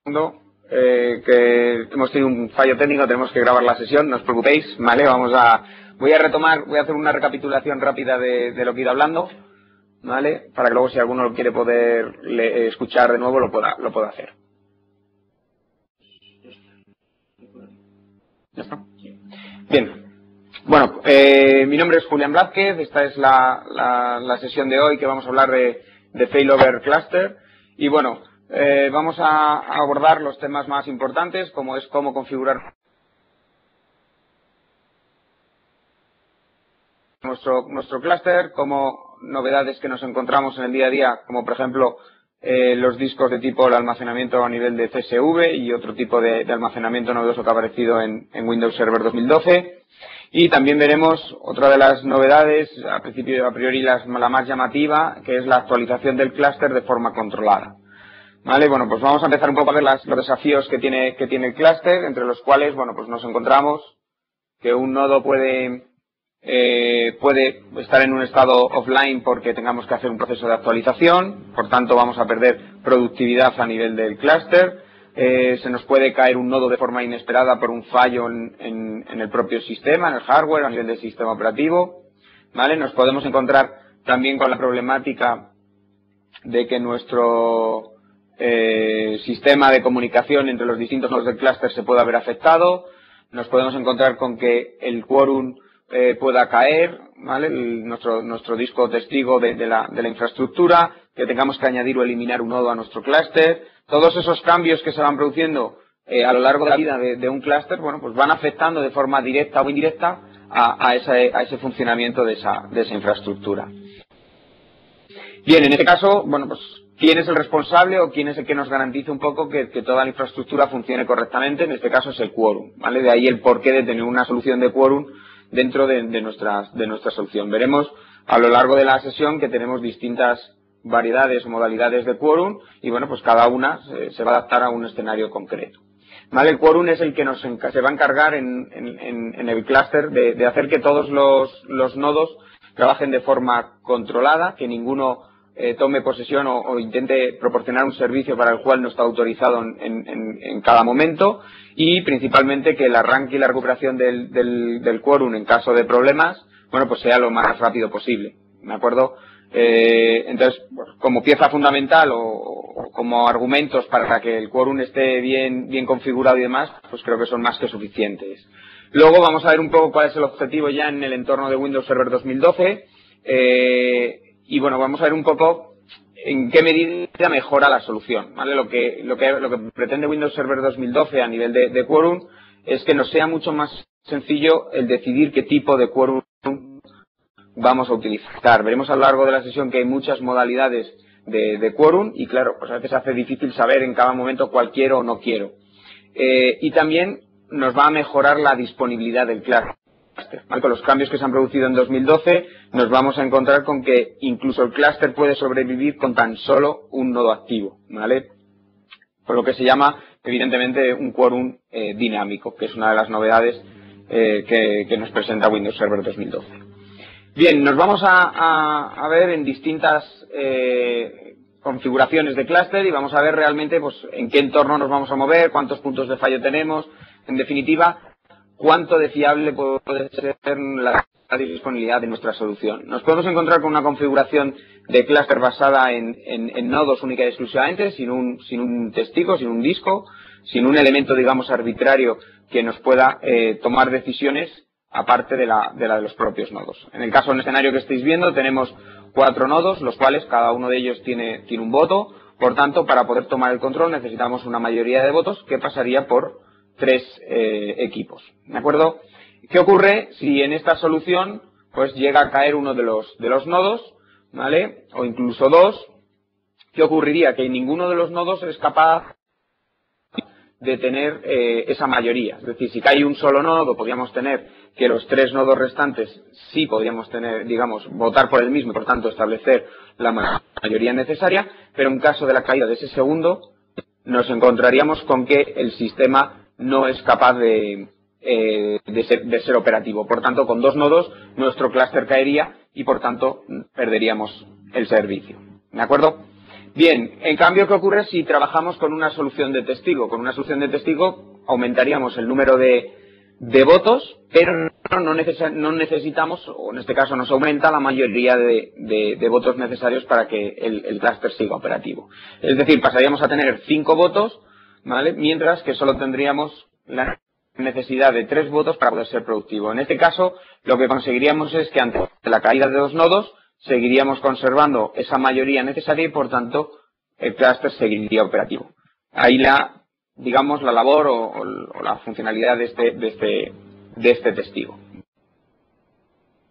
Que hemos tenido un fallo técnico, tenemos que grabar la sesión, no os preocupéis, ¿vale? Voy a retomar, voy a hacer una recapitulación rápida de lo que he ido hablando, ¿vale? Para que luego si alguno lo quiere poder escuchar de nuevo lo pueda hacer. ¿Ya está? Bien. Bueno, mi nombre es Julián Blázquez, esta es la sesión de hoy que vamos a hablar de Failover Cluster y bueno, vamos a abordar los temas más importantes, como es cómo configurar nuestro clúster, como novedades que nos encontramos en el día a día, como por ejemplo los discos de tipo el almacenamiento a nivel de CSV y otro tipo de almacenamiento novedoso que ha aparecido en Windows Server 2012. Y también veremos otra de las novedades, a priori la más llamativa, que es la actualización del clúster de forma controlada. Vale, bueno, pues vamos a empezar un poco a ver los desafíos que tiene el clúster, entre los cuales, bueno, pues nos encontramos que un nodo puede estar en un estado offline porque tengamos que hacer un proceso de actualización, por tanto vamos a perder productividad a nivel del clúster. Se nos puede caer un nodo de forma inesperada por un fallo en el propio sistema, en el hardware, a nivel del sistema operativo. ¿Vale? Nos podemos encontrar también con la problemática de que nuestro sistema de comunicación entre los distintos nodos del clúster se pueda ver afectado. Nos podemos encontrar con que el quórum pueda caer, ¿vale? Nuestro disco testigo de la infraestructura, que tengamos que añadir o eliminar un nodo a nuestro clúster. Todos esos cambios que se van produciendo a lo largo de la vida de un clúster, bueno, pues van afectando de forma directa o indirecta a ese funcionamiento de esa infraestructura. Bien, en este caso, bueno, pues ¿quién es el responsable o quién es el que nos garantiza un poco que toda la infraestructura funcione correctamente? En este caso es el quórum, ¿vale? De ahí el porqué de tener una solución de quórum dentro de nuestra solución. Veremos a lo largo de la sesión que tenemos distintas variedades o modalidades de quórum y bueno, pues cada una se va a adaptar a un escenario concreto. ¿Vale? El quórum es el que se va a encargar en el clúster de hacer que todos los nodos trabajen de forma controlada, que ninguno tome posesión o intente proporcionar un servicio para el cual no está autorizado en cada momento y principalmente que el arranque y la recuperación del quórum en caso de problemas, bueno, pues sea lo más rápido posible, ¿de acuerdo? Entonces, como pieza fundamental o como argumentos para que el quórum esté bien configurado y demás, pues creo que son más que suficientes. Luego vamos a ver un poco cuál es el objetivo ya en el entorno de Windows Server 2012 y bueno, vamos a ver un poco en qué medida mejora la solución, ¿vale? Lo que pretende Windows Server 2012 a nivel de quórum es que nos sea mucho más sencillo el decidir qué tipo de quórum vamos a utilizar. Veremos a lo largo de la sesión que hay muchas modalidades de quórum y claro, pues a veces hace difícil saber en cada momento cuál quiero o no quiero. Y también nos va a mejorar la disponibilidad del clúster. ¿Vale? Con los cambios que se han producido en 2012 nos vamos a encontrar con que incluso el clúster puede sobrevivir con tan solo un nodo activo, ¿vale? Por lo que se llama evidentemente un quórum dinámico, que es una de las novedades que nos presenta Windows Server 2012. Bien, nos vamos a ver en distintas configuraciones de clúster y vamos a ver realmente pues en qué entorno nos vamos a mover, cuántos puntos de fallo tenemos, en definitiva, cuánto de fiable puede ser la disponibilidad de nuestra solución. Nos podemos encontrar con una configuración de clúster basada en nodos única y exclusivamente, sin un testigo, sin un disco, sin un elemento, digamos, arbitrario que nos pueda tomar decisiones aparte de los propios nodos. En el caso del escenario que estáis viendo, tenemos 4 nodos, los cuales cada uno de ellos tiene un voto. Por tanto, para poder tomar el control necesitamos una mayoría de votos que pasaría por 3 equipos. ¿De acuerdo? ¿Qué ocurre si en esta solución pues llega a caer uno de los nodos, ¿vale? O incluso 2? ¿Qué ocurriría? Que ninguno de los nodos es capaz de tener esa mayoría. Es decir, si cae un solo nodo, podríamos tener que los 3 nodos restantes sí podríamos tener, digamos, votar por el mismo y por tanto establecer la mayoría necesaria, pero en caso de la caída de ese segundo, nos encontraríamos con que el sistema no es capaz de ser operativo. Por tanto, con 2 nodos, nuestro clúster caería y por tanto perderíamos el servicio. ¿De acuerdo? Bien, en cambio, ¿qué ocurre si trabajamos con una solución de testigo? Con una solución de testigo aumentaríamos el número de votos, pero no necesitamos, o en este caso nos aumenta la mayoría de votos necesarios para que el clúster siga operativo. Es decir, pasaríamos a tener 5 votos, ¿vale? Mientras que solo tendríamos la necesidad de 3 votos para poder ser productivo. En este caso, lo que conseguiríamos es que ante la caída de 2 nodos, seguiríamos conservando esa mayoría necesaria y, por tanto, el clúster seguiría operativo. Ahí digamos, la labor o la funcionalidad de este testigo.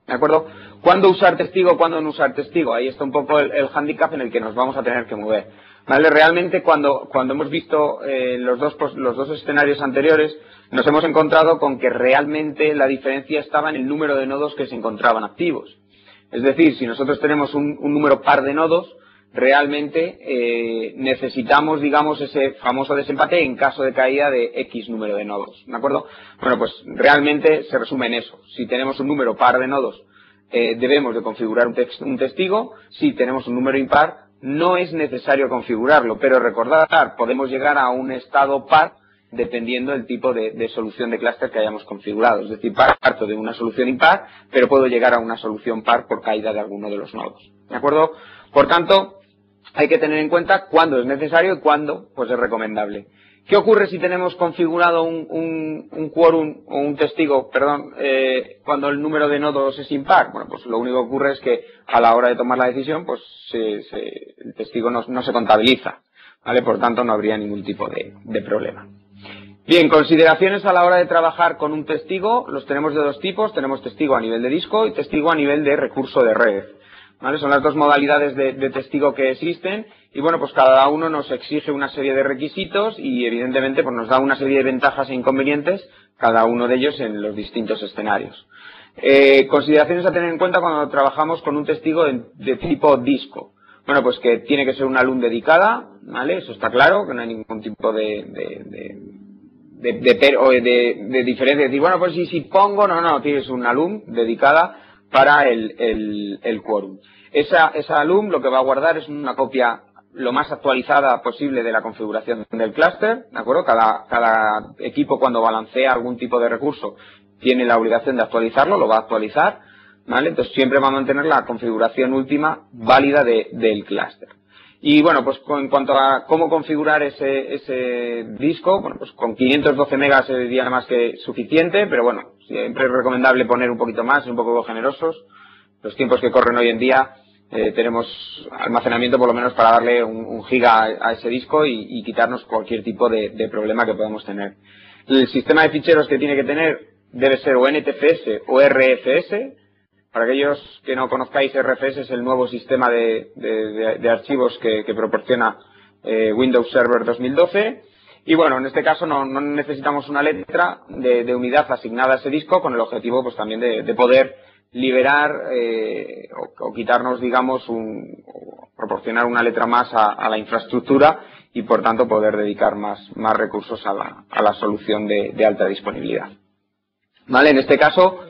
¿De acuerdo? ¿Cuándo usar testigo, cuándo no usar testigo? Ahí está un poco el hándicap en el que nos vamos a tener que mover. ¿Vale? Realmente, cuando hemos visto los dos escenarios anteriores, nos hemos encontrado con que realmente la diferencia estaba en el número de nodos que se encontraban activos. Es decir, si nosotros tenemos un número par de nodos, realmente necesitamos, digamos, ese famoso desempate en caso de caída de X número de nodos. ¿De acuerdo? Bueno, pues realmente se resume en eso. Si tenemos un número par de nodos, debemos de configurar un testigo. Si tenemos un número impar, no es necesario configurarlo. Pero recordar, podemos llegar a un estado par dependiendo del tipo de solución de clúster que hayamos configurado. Es decir, parto de una solución impar, pero puedo llegar a una solución par por caída de alguno de los nodos. ¿De acuerdo? Por tanto, hay que tener en cuenta cuándo es necesario y cuándo pues es recomendable. ¿Qué ocurre si tenemos configurado un quórum o un testigo, cuando el número de nodos es impar? Bueno, pues lo único que ocurre es que a la hora de tomar la decisión, pues el testigo no se contabiliza, ¿vale? Por tanto, no habría ningún tipo de problema. Bien, consideraciones a la hora de trabajar con un testigo, los tenemos de dos tipos. Tenemos testigo a nivel de disco y testigo a nivel de recurso de red. ¿Vale? Son las dos modalidades de testigo que existen y bueno, pues cada uno nos exige una serie de requisitos y evidentemente pues nos da una serie de ventajas e inconvenientes, cada uno de ellos en los distintos escenarios. Consideraciones a tener en cuenta cuando trabajamos con un testigo de tipo disco. Bueno, pues que tiene que ser una LUN dedicada, ¿vale? Eso está claro, que no hay ningún tipo de diferencia. Decir, bueno, pues si pongo, no, tienes una LUN dedicada para el quórum. Esa LUN lo que va a guardar es una copia lo más actualizada posible de la configuración del clúster, ¿de acuerdo? Cada equipo cuando balancea algún tipo de recurso tiene la obligación de actualizarlo, lo va a actualizar, ¿vale? Entonces siempre va a mantener la configuración última válida del clúster. Y bueno, pues en cuanto a cómo configurar ese disco, bueno, pues con 512 megas sería más que suficiente, pero bueno, siempre es recomendable poner un poquito más, un poco generosos. Los tiempos que corren hoy en día, tenemos almacenamiento por lo menos para darle un giga a ese disco y quitarnos cualquier tipo de problema que podamos tener. El sistema de ficheros que tiene que tener debe ser o NTFS o RFS. Para aquellos que no conozcáis, RFS es el nuevo sistema de archivos que proporciona Windows Server 2012. Y bueno, en este caso no necesitamos una letra de unidad asignada a ese disco con el objetivo pues también de poder liberar o quitarnos, digamos, o proporcionar una letra más a la infraestructura y por tanto poder dedicar más recursos a la solución de alta disponibilidad. ¿Vale? En este caso,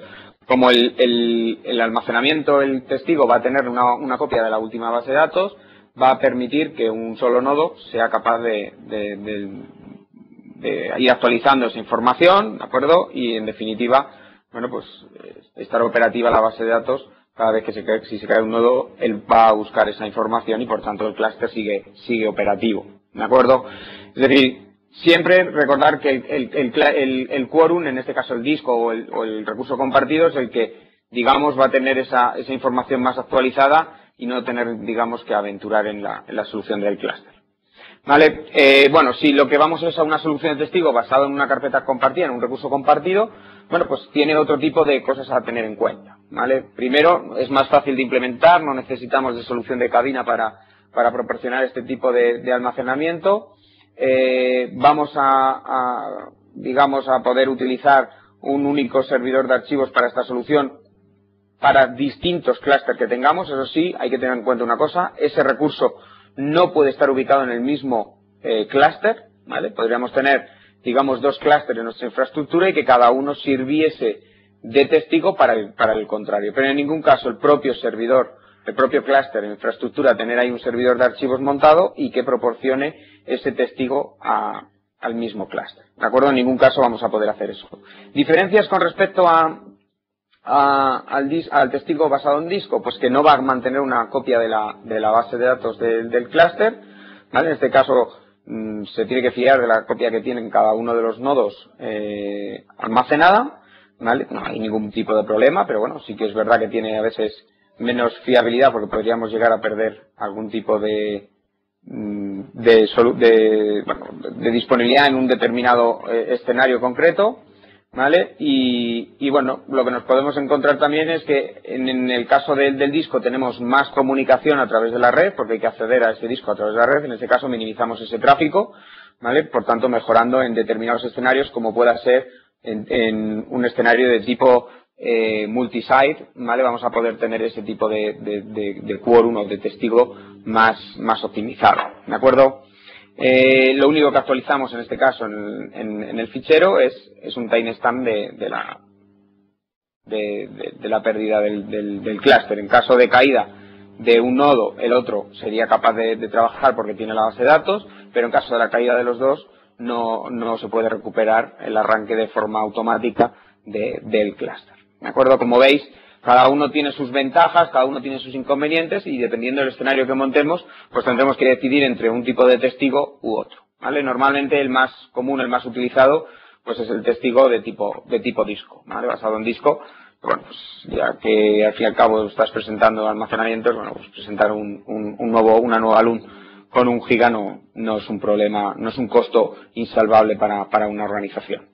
como el almacenamiento, el testigo va a tener una copia de la última base de datos, va a permitir que un solo nodo sea capaz de ir actualizando esa información, ¿de acuerdo? Y en definitiva, bueno, pues estar operativa la base de datos, cada vez que si se cae un nodo, él va a buscar esa información y por tanto el clúster sigue operativo, ¿de acuerdo? Es decir, siempre recordar que el quórum, en este caso el disco o el recurso compartido, es el que, digamos, va a tener esa información más actualizada y no tener, digamos, que aventurar en la solución del clúster. ¿Vale? Bueno, si lo que vamos es a una solución de testigo basada en una carpeta compartida, en un recurso compartido, bueno, pues tiene otro tipo de cosas a tener en cuenta. ¿Vale? Primero, es más fácil de implementar, no necesitamos de solución de cadena para proporcionar este tipo de almacenamiento. Vamos digamos, a poder utilizar un único servidor de archivos para esta solución para distintos clústeres que tengamos. Eso sí, hay que tener en cuenta una cosa, ese recurso no puede estar ubicado en el mismo clúster, ¿vale? Podríamos tener, digamos, dos clústeres en nuestra infraestructura y que cada uno sirviese de testigo para el contrario. Pero en ningún caso el propio servidor el propio clúster, infraestructura, tener ahí un servidor de archivos montado y que proporcione ese testigo al mismo clúster. ¿De acuerdo? En ningún caso vamos a poder hacer eso. Diferencias con respecto al testigo basado en disco, pues que no va a mantener una copia de la base de datos del clúster, ¿vale? En este caso se tiene que fiar de la copia que tienen cada uno de los nodos almacenada, ¿vale? No hay ningún tipo de problema, pero bueno, sí que es verdad que tiene a veces menos fiabilidad porque podríamos llegar a perder algún tipo de disponibilidad en un determinado escenario concreto, ¿vale? Y bueno, lo que nos podemos encontrar también es que en el caso del disco tenemos más comunicación a través de la red, porque hay que acceder a ese disco a través de la red. En este caso minimizamos ese tráfico, ¿vale? Por tanto, mejorando en determinados escenarios, como pueda ser en un escenario de tipo multisite, ¿vale? Vamos a poder tener ese tipo de quórum o de testigo más optimizado, ¿de acuerdo? Lo único que actualizamos en este caso en el fichero es un timestamp de la pérdida del clúster. En caso de caída de un nodo, el otro sería capaz de trabajar porque tiene la base de datos, pero en caso de la caída de los dos no se puede recuperar el arranque de forma automática del clúster. ¿De acuerdo? Como veis, cada uno tiene sus ventajas, cada uno tiene sus inconvenientes y dependiendo del escenario que montemos, pues tendremos que decidir entre un tipo de testigo u otro, ¿vale? Normalmente el más común, el más utilizado, pues es el testigo de tipo disco, ¿vale? Basado en disco. Bueno, pues ya que al fin y al cabo estás presentando almacenamientos, bueno, pues presentar una nueva LUN con 1 giga no es un problema, no es un costo insalvable para una organización.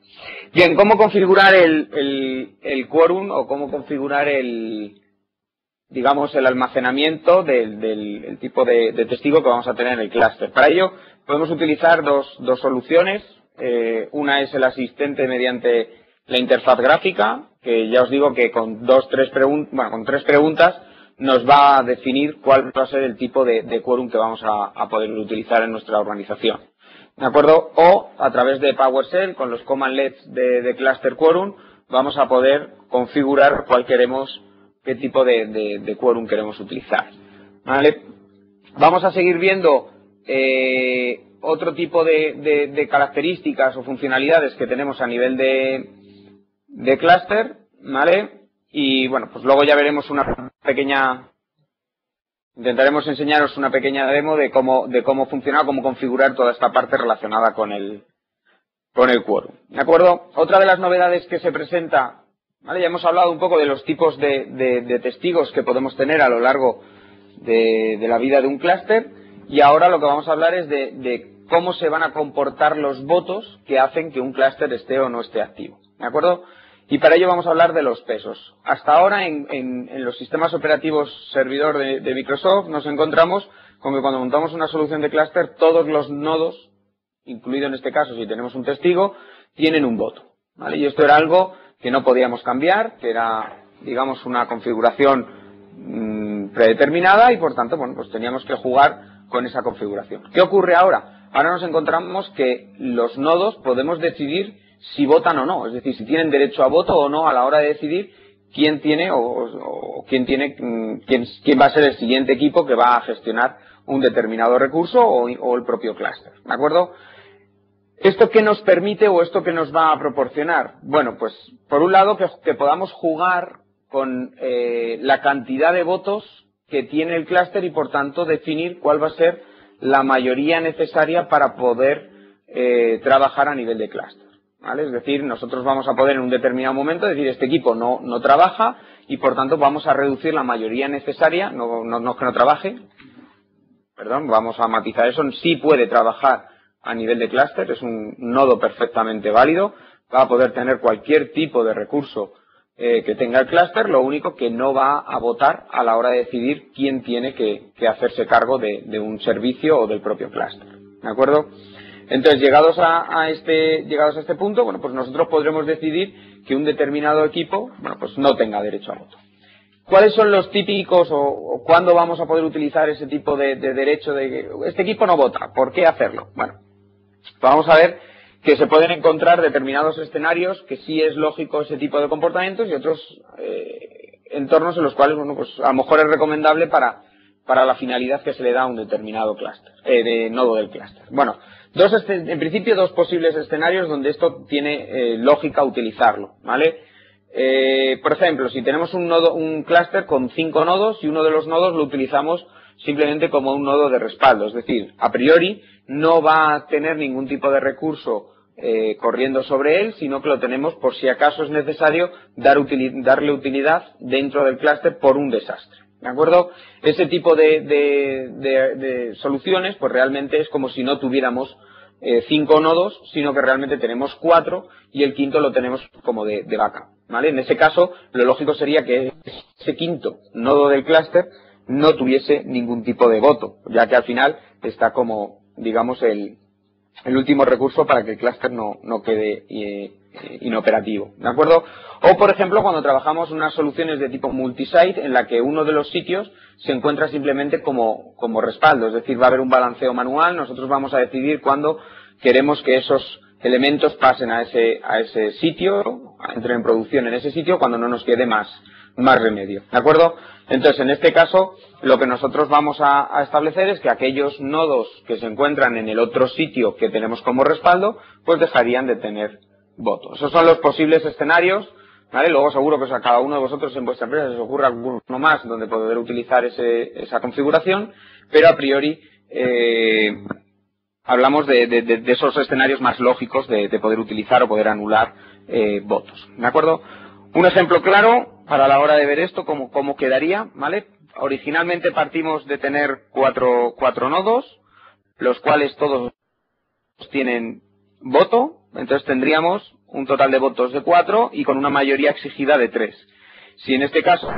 Bien, ¿cómo configurar el quórum o cómo configurar el almacenamiento del tipo de testigo que vamos a tener en el clúster? Para ello podemos utilizar dos soluciones. Una es el asistente mediante la interfaz gráfica, que ya os digo que con con 3 preguntas nos va a definir cuál va a ser el tipo de quórum que vamos a poder utilizar en nuestra organización. ¿De acuerdo? O a través de PowerShell, con los commandlets de cluster quórum, vamos a poder configurar qué tipo de quórum queremos utilizar. ¿Vale? Vamos a seguir viendo otro tipo de características o funcionalidades que tenemos a nivel de clúster, ¿vale? Y bueno, pues luego ya veremos intentaremos enseñaros una pequeña demo de cómo funciona, cómo configurar toda esta parte relacionada con el quórum. ¿De acuerdo? Otra de las novedades que se presenta, ¿vale? Ya hemos hablado un poco de los tipos de testigos que podemos tener a lo largo de la vida de un clúster, y ahora lo que vamos a hablar es de cómo se van a comportar los votos que hacen que un clúster esté o no esté activo. ¿De acuerdo? Y para ello vamos a hablar de los pesos. Hasta ahora en los sistemas operativos servidor de Microsoft nos encontramos con que cuando montamos una solución de clúster, todos los nodos, incluido en este caso si tenemos un testigo, tienen un voto, ¿vale? Y esto era algo que no podíamos cambiar, que era, digamos, una configuración predeterminada y por tanto, bueno, pues teníamos que jugar con esa configuración. ¿Qué ocurre ahora? Ahora nos encontramos que los nodos podemos decidir si votan o no, es decir, si tienen derecho a voto o no a la hora de decidir quién tiene quién va a ser el siguiente equipo que va a gestionar un determinado recurso o el propio clúster, ¿de acuerdo? ¿Esto qué nos permite o esto qué nos va a proporcionar? Bueno, pues por un lado que podamos jugar con la cantidad de votos que tiene el clúster y por tanto definir cuál va a ser la mayoría necesaria para poder trabajar a nivel de clúster. ¿Vale? Es decir, nosotros vamos a poder en un determinado momento decir este equipo no trabaja y por tanto vamos a reducir la mayoría necesaria, no es que no trabaje, perdón, vamos a matizar eso, sí puede trabajar a nivel de clúster, es un nodo perfectamente válido, va a poder tener cualquier tipo de recurso que tenga el clúster, lo único que no va a votar a la hora de decidir quién tiene que hacerse cargo de un servicio o del propio clúster, ¿de acuerdo? Entonces, llegados a este punto, bueno, pues nosotros podremos decidir que un determinado equipo, bueno, pues no tenga derecho a voto. ¿Cuáles son los típicos o cuándo vamos a poder utilizar ese tipo de derecho de que este equipo no vota? ¿Por qué hacerlo? Bueno, vamos a ver que se pueden encontrar determinados escenarios que sí es lógico ese tipo de comportamientos y otros entornos en los cuales, bueno, pues a lo mejor es recomendable para la finalidad que se le da a un determinado clúster, de nodo del clúster. Bueno, en principio dos posibles escenarios donde esto tiene lógica utilizarlo, ¿vale? Por ejemplo, si tenemos un clúster con 5 nodos y uno de los nodos lo utilizamos simplemente como un nodo de respaldo, es decir, a priori no va a tener ningún tipo de recurso corriendo sobre él, sino que lo tenemos por si acaso es necesario darle utilidad dentro del clúster por un desastre. ¿De acuerdo? Ese tipo de soluciones, pues realmente es como si no tuviéramos 5 nodos, sino que realmente tenemos 4 y el quinto lo tenemos como de backup, ¿vale? En ese caso, lo lógico sería que ese quinto nodo del clúster no tuviese ningún tipo de voto, ya que al final está como, digamos, el último recurso para que el clúster no quede inoperativo, ¿de acuerdo? O, por ejemplo, cuando trabajamos unas soluciones de tipo multisite en la que uno de los sitios se encuentra simplemente como respaldo, es decir, va a haber un balanceo manual, nosotros vamos a decidir cuándo queremos que esos elementos pasen a ese sitio, entren en producción en ese sitio, cuando no nos quede más remedio, ¿de acuerdo? Entonces, en este caso, lo que nosotros vamos a establecer es que aquellos nodos que se encuentran en el otro sitio que tenemos como respaldo, pues dejarían de tener voto. Esos son los posibles escenarios, ¿vale? Luego seguro que a cada uno de vosotros en vuestra empresa se os ocurra alguno más donde poder utilizar esa configuración, pero a priori hablamos de esos escenarios más lógicos de poder utilizar o poder anular votos, ¿de acuerdo? Un ejemplo claro para la hora de ver esto, cómo quedaría, ¿vale? Originalmente partimos de tener cuatro nodos, los cuales todos tienen voto, entonces tendríamos un total de votos de 4 y con una mayoría exigida de 3. Si en este caso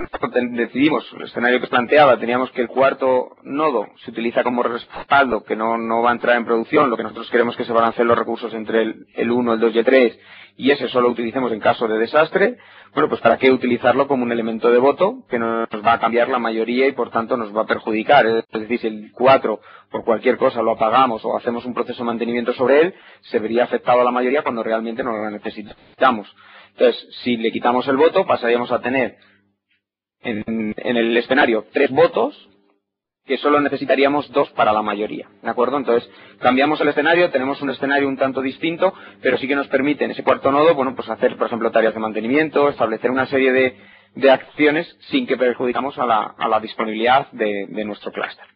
decidimos, el escenario que planteaba, teníamos que el cuarto nodo se utiliza como respaldo, que no va a entrar en producción, lo que nosotros queremos que se balanceen los recursos entre el 1, el 2 y el 3, y ese solo lo utilicemos en caso de desastre, bueno, pues ¿para qué utilizarlo como un elemento de voto que nos va a cambiar la mayoría y por tanto nos va a perjudicar? Es decir, si el 4 por cualquier cosa lo apagamos o hacemos un proceso de mantenimiento sobre él, se vería afectado a la mayoría cuando realmente no lo necesitamos. Entonces, si le quitamos el voto, pasaríamos a tener en el escenario 3 votos, que solo necesitaríamos 2 para la mayoría, ¿de acuerdo? Entonces, cambiamos el escenario, tenemos un escenario un tanto distinto, pero sí que nos permite en ese cuarto nodo, bueno, pues hacer, por ejemplo, tareas de mantenimiento, establecer una serie de acciones sin que perjudicamos a la disponibilidad de nuestro clúster.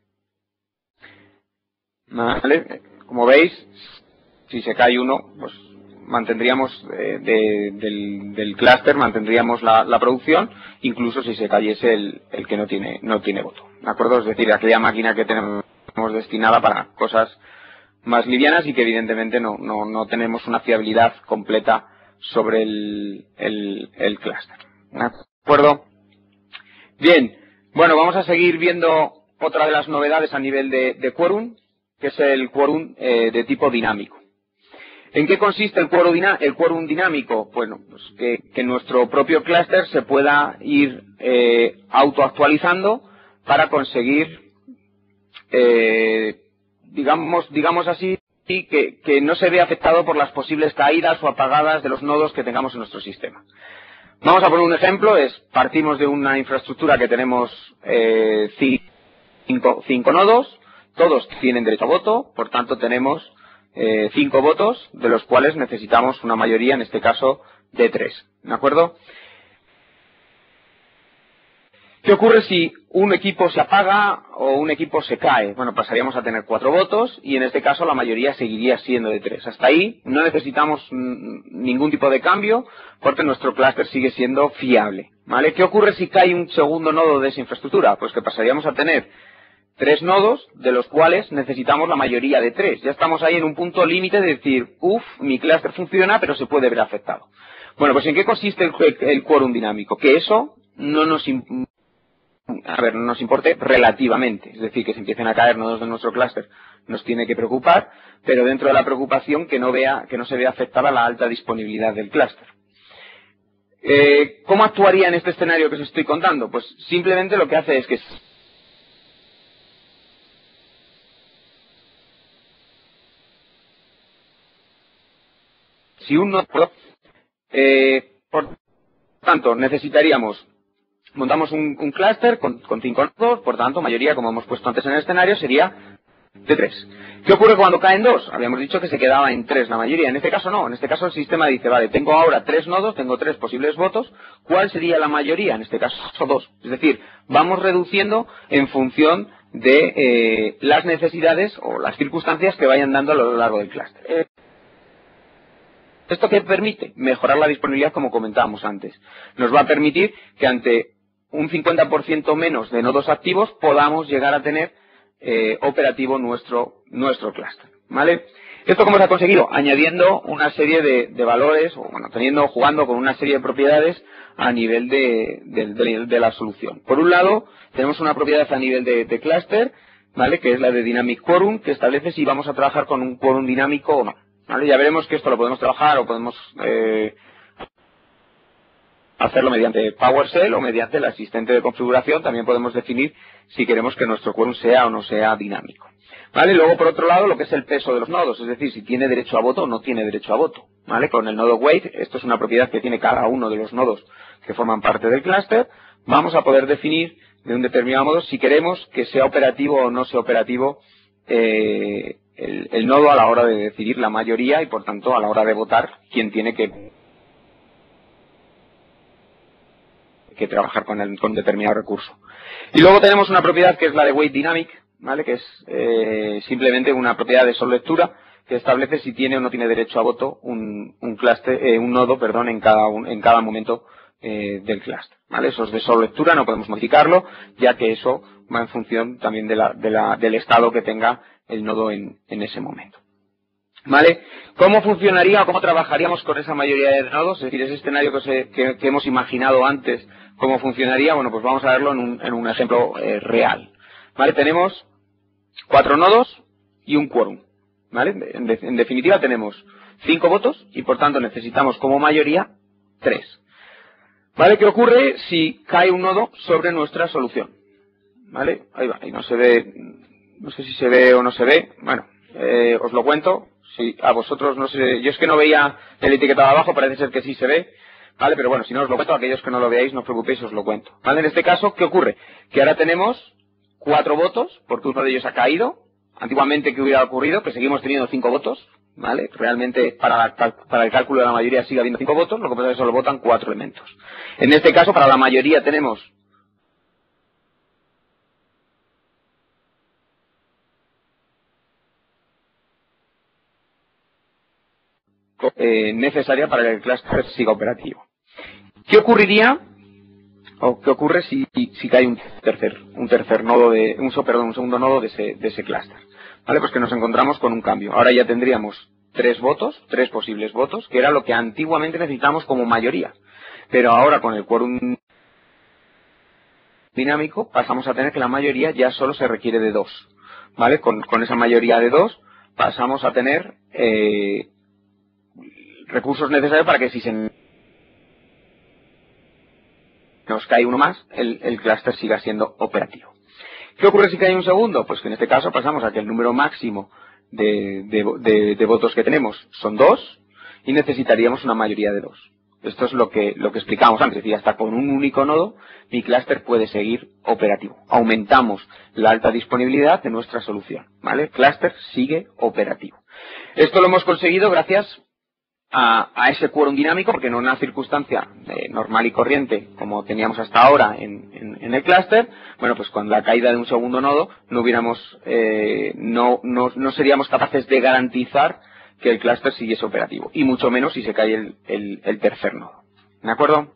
¿Vale? Como veis, si se cae uno, pues mantendríamos del clúster, mantendríamos la producción, incluso si se cayese el que no tiene voto, ¿de acuerdo? Es decir, aquella máquina que tenemos destinada para cosas más livianas y que evidentemente no tenemos una fiabilidad completa sobre el clúster, ¿de acuerdo? Bien, bueno, vamos a seguir viendo otra de las novedades a nivel de quórum, que es el quórum de tipo dinámico. ¿En qué consiste el quórum dinámico? Bueno, pues que nuestro propio clúster se pueda ir autoactualizando para conseguir, digamos así, que no se vea afectado por las posibles caídas o apagadas de los nodos que tengamos en nuestro sistema. Vamos a poner un ejemplo, partimos de una infraestructura que tenemos 5 nodos, todos tienen derecho a voto, por tanto tenemos 5 votos, de los cuales necesitamos una mayoría, en este caso, de 3. ¿De acuerdo? ¿Qué ocurre si un equipo se apaga o un equipo se cae? Bueno, pasaríamos a tener 4 votos y en este caso la mayoría seguiría siendo de 3. Hasta ahí no necesitamos ningún tipo de cambio porque nuestro clúster sigue siendo fiable, ¿vale? ¿Qué ocurre si cae un segundo nodo de esa infraestructura? Pues que pasaríamos a tener 3 nodos, de los cuales necesitamos la mayoría de 3. Ya estamos ahí en un punto límite de decir, mi clúster funciona, pero se puede ver afectado. Bueno, pues ¿en qué consiste el quórum dinámico? Que eso no nos importe relativamente. Es decir, que si empiecen a caer nodos de nuestro clúster nos tiene que preocupar, pero dentro de la preocupación que no se vea afectada la alta disponibilidad del clúster. ¿Cómo actuaría en este escenario que os estoy contando? Pues simplemente lo que hace es que si un nodo, por tanto, necesitaríamos Montamos un clúster con 5 nodos, por tanto, mayoría, como hemos puesto antes en el escenario, sería de 3. ¿Qué ocurre cuando caen 2? Habíamos dicho que se quedaba en 3 la mayoría. En este caso no. En este caso el sistema dice, vale, tengo ahora 3 nodos, tengo 3 posibles votos. ¿Cuál sería la mayoría? En este caso 2. Es decir, vamos reduciendo en función de las necesidades o las circunstancias que vayan dando a lo largo del clúster. ¿Esto qué permite? Mejorar la disponibilidad, como comentábamos antes. Nos va a permitir que ante un 50% menos de nodos activos podamos llegar a tener operativo nuestro clúster, ¿vale? ¿Esto cómo se ha conseguido? Añadiendo una serie de valores, o bueno, jugando con una serie de propiedades a nivel de la solución. Por un lado, tenemos una propiedad a nivel de clúster, ¿vale? Que es la de Dynamic Quorum, que establece si vamos a trabajar con un quórum dinámico o no, ¿vale? Ya veremos que esto lo podemos trabajar o podemos hacerlo mediante PowerShell o mediante el asistente de configuración. También podemos definir si queremos que nuestro quórum sea o no sea dinámico, ¿vale? Luego, por otro lado, lo que es el peso de los nodos, es decir, si tiene derecho a voto o no tiene derecho a voto, ¿vale? Con el nodo weight, esto es una propiedad que tiene cada uno de los nodos que forman parte del clúster, vamos a poder definir de un determinado modo si queremos que sea operativo o no sea operativo el nodo a la hora de decidir la mayoría y, por tanto, a la hora de votar quién tiene que trabajar con un determinado recurso. Y luego tenemos una propiedad que es la de Weight Dynamic, ¿vale? Que es simplemente una propiedad de sollectura que establece si tiene o no tiene derecho a voto un nodo, perdón, en cada momento del clúster, ¿vale? Eso es de sollectura, no podemos modificarlo, ya que eso va en función también del estado que tenga el nodo en ese momento, ¿vale? ¿Cómo funcionaría o cómo trabajaríamos con esa mayoría de nodos? Es decir, ese escenario que hemos imaginado antes, ¿cómo funcionaría? Bueno, pues vamos a verlo en un ejemplo real, ¿vale? Tenemos 4 nodos y un quórum, ¿vale? En definitiva tenemos 5 votos y, por tanto, necesitamos como mayoría 3. ¿Vale? ¿Qué ocurre si cae un nodo sobre nuestra solución? ¿Vale? Ahí va, ahí no se ve, no sé si se ve o no se ve. Bueno, os lo cuento. Si a vosotros no sé, yo es que no veía el etiquetado abajo, parece ser que sí se ve, ¿vale? Pero bueno, si no os lo cuento, aquellos que no lo veáis, no os preocupéis, os lo cuento, ¿vale? En este caso, ¿qué ocurre? Que ahora tenemos 4 votos, porque uno de ellos ha caído. Antiguamente, ¿qué hubiera ocurrido? Que seguimos teniendo 5 votos, ¿vale? Realmente, para el cálculo de la mayoría sigue habiendo 5 votos, lo que pasa es que solo votan 4 elementos. En este caso, para la mayoría tenemos necesaria para que el clúster siga operativo. ¿Qué ocurriría o qué ocurre si cae un tercer nodo un segundo nodo de ese clúster? ¿Vale? Pues que nos encontramos con un cambio. Ahora ya tendríamos 3 posibles votos, que era lo que antiguamente necesitábamos como mayoría. Pero ahora con el quórum dinámico pasamos a tener que la mayoría ya solo se requiere de 2. ¿Vale? Con esa mayoría de 2 pasamos a tener recursos necesarios para que si se nos cae uno más, el clúster siga siendo operativo. ¿Qué ocurre si cae un segundo? Pues que en este caso pasamos a que el número máximo de votos que tenemos son 2 y necesitaríamos una mayoría de 2. Esto es lo que explicábamos antes, es decir, hasta con un único nodo mi clúster puede seguir operativo. Aumentamos la alta disponibilidad de nuestra solución, ¿vale? El clúster sigue operativo. Esto lo hemos conseguido gracias a ese quórum dinámico, porque en una circunstancia normal y corriente, como teníamos hasta ahora en el clúster, bueno, pues con la caída de un segundo nodo no seríamos capaces de garantizar que el clúster siguiese operativo, y mucho menos si se cae el tercer nodo. ¿De acuerdo?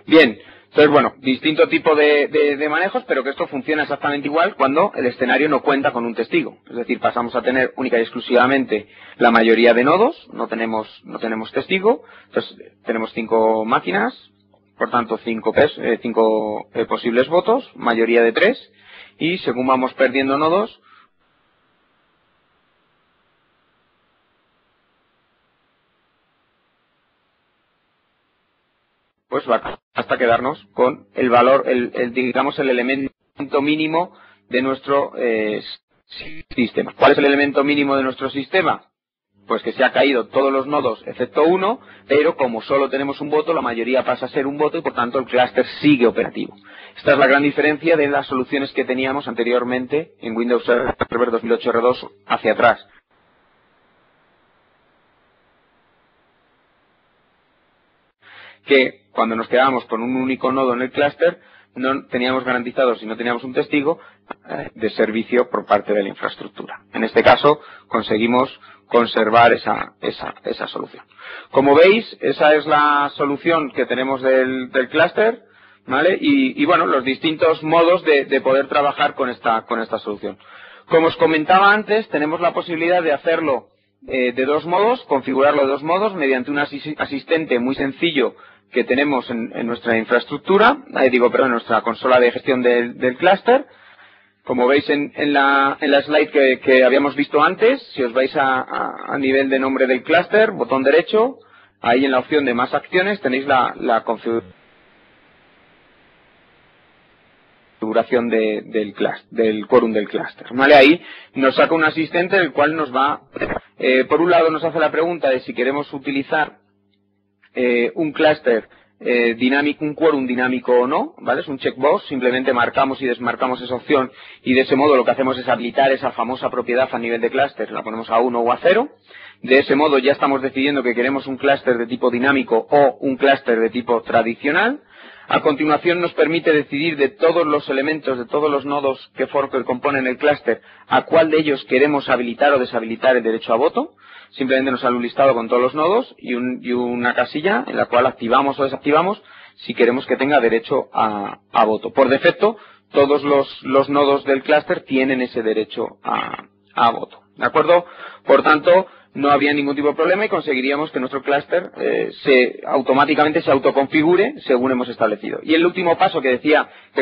Bien, entonces bueno, distinto tipo de manejos, pero que esto funciona exactamente igual cuando el escenario no cuenta con un testigo. Es decir, pasamos a tener única y exclusivamente la mayoría de nodos, no tenemos testigo, entonces tenemos 5 máquinas, por tanto 5 posibles votos, mayoría de 3, y según vamos perdiendo nodos, pues va hasta quedarnos con el valor, digamos el elemento mínimo de nuestro sistema. ¿Cuál es el elemento mínimo de nuestro sistema? Pues que se ha caído todos los nodos excepto uno, pero como solo tenemos un voto, la mayoría pasa a ser un voto y por tanto el clúster sigue operativo. Esta es la gran diferencia de las soluciones que teníamos anteriormente en Windows Server 2008 R2 hacia atrás. Que cuando nos quedábamos con un único nodo en el clúster, no teníamos garantizado, si no teníamos un testigo, de servicio por parte de la infraestructura. En este caso, conseguimos conservar esa solución. Como veis, esa es la solución que tenemos del clúster, ¿vale? Y bueno, los distintos modos de poder trabajar con esta solución. Como os comentaba antes, tenemos la posibilidad de hacerlo de dos modos, configurarlo de dos modos, mediante un asistente muy sencillo que tenemos en nuestra infraestructura, en nuestra consola de gestión del clúster. Como veis en la slide que habíamos visto antes, si os vais a nivel de nombre del clúster, botón derecho, ahí en la opción de más acciones tenéis la configuración del quórum del clúster. ¿Vale? Ahí nos saca un asistente el cual nos va, por un lado nos hace la pregunta de si queremos utilizar un clúster dinámico, un quórum dinámico o no, ¿vale? Es un checkbox, simplemente marcamos y desmarcamos esa opción y de ese modo lo que hacemos es habilitar esa famosa propiedad a nivel de clúster, la ponemos a 1 o a 0. De ese modo ya estamos decidiendo que queremos un clúster de tipo dinámico o un clúster de tipo tradicional. A continuación nos permite decidir de todos los elementos, de todos los nodos que componen el clúster, a cuál de ellos queremos habilitar o deshabilitar el derecho a voto. Simplemente nos sale un listado con todos los nodos y una casilla en la cual activamos o desactivamos si queremos que tenga derecho a voto. Por defecto, todos los nodos del clúster tienen ese derecho a voto. ¿De acuerdo? Por tanto, no habría ningún tipo de problema y conseguiríamos que nuestro clúster automáticamente se autoconfigure según hemos establecido. Y el último paso que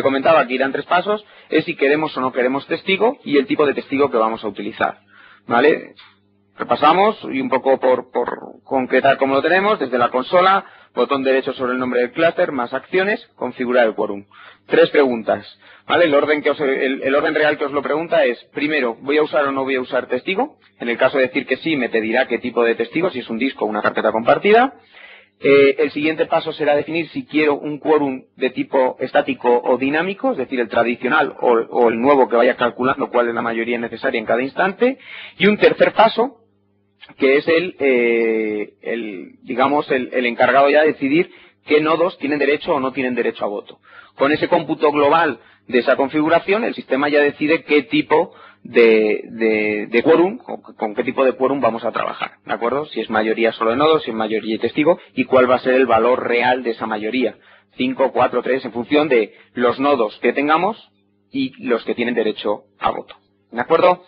comentaba que irán 3 pasos, es si queremos o no queremos testigo y el tipo de testigo que vamos a utilizar. ¿Vale? Repasamos y un poco por concretar cómo lo tenemos, desde la consola, botón derecho sobre el nombre del clúster, más acciones, configurar el quórum. 3 preguntas, ¿vale? El orden real que os lo pregunta es, primero, ¿voy a usar o no voy a usar testigo? En el caso de decir que sí, me pedirá qué tipo de testigo, si es un disco o una carpeta compartida. El siguiente paso será definir si quiero un quórum de tipo estático o dinámico, es decir, el tradicional o el nuevo que vaya calculando cuál es la mayoría necesaria en cada instante. Y un tercer paso, que es el encargado ya de decidir qué nodos tienen derecho o no tienen derecho a voto. Con ese cómputo global de esa configuración, el sistema ya decide qué tipo de quórum, con qué tipo de quórum vamos a trabajar, ¿de acuerdo? Si es mayoría solo de nodos, si es mayoría de testigo, y cuál va a ser el valor real de esa mayoría. 5, 4, 3, en función de los nodos que tengamos y los que tienen derecho a voto, ¿de acuerdo?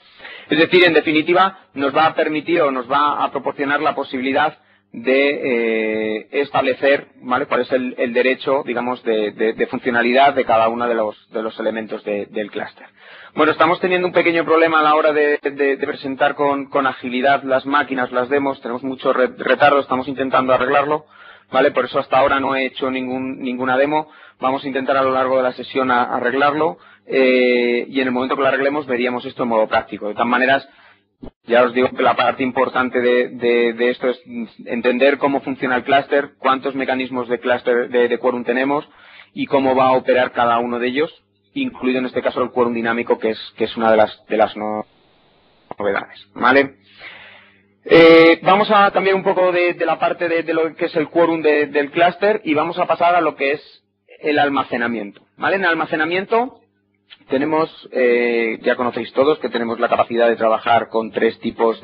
Es decir, en definitiva, nos va a permitir o nos va a proporcionar la posibilidad de establecer, ¿vale?, cuál es el derecho, digamos, de funcionalidad de cada uno de los elementos del clúster. Bueno, estamos teniendo un pequeño problema a la hora de presentar con agilidad las máquinas, las demos, tenemos mucho retardo, estamos intentando arreglarlo, ¿vale? Por eso hasta ahora no he hecho ninguna demo, vamos a intentar a lo largo de la sesión arreglarlo, y en el momento que lo arreglemos veríamos esto en modo práctico. De todas maneras, ya os digo que la parte importante de esto es entender cómo funciona el clúster, cuántos mecanismos de clúster de quórum tenemos y cómo va a operar cada uno de ellos, incluido en este caso el quórum dinámico, que es una de las novedades, ¿vale? Vamos a cambiar un poco de la parte de lo que es el quórum del clúster y vamos a pasar a lo que es el almacenamiento, ¿vale? En el almacenamiento tenemos, ya conocéis todos que tenemos la capacidad de trabajar con 3 tipos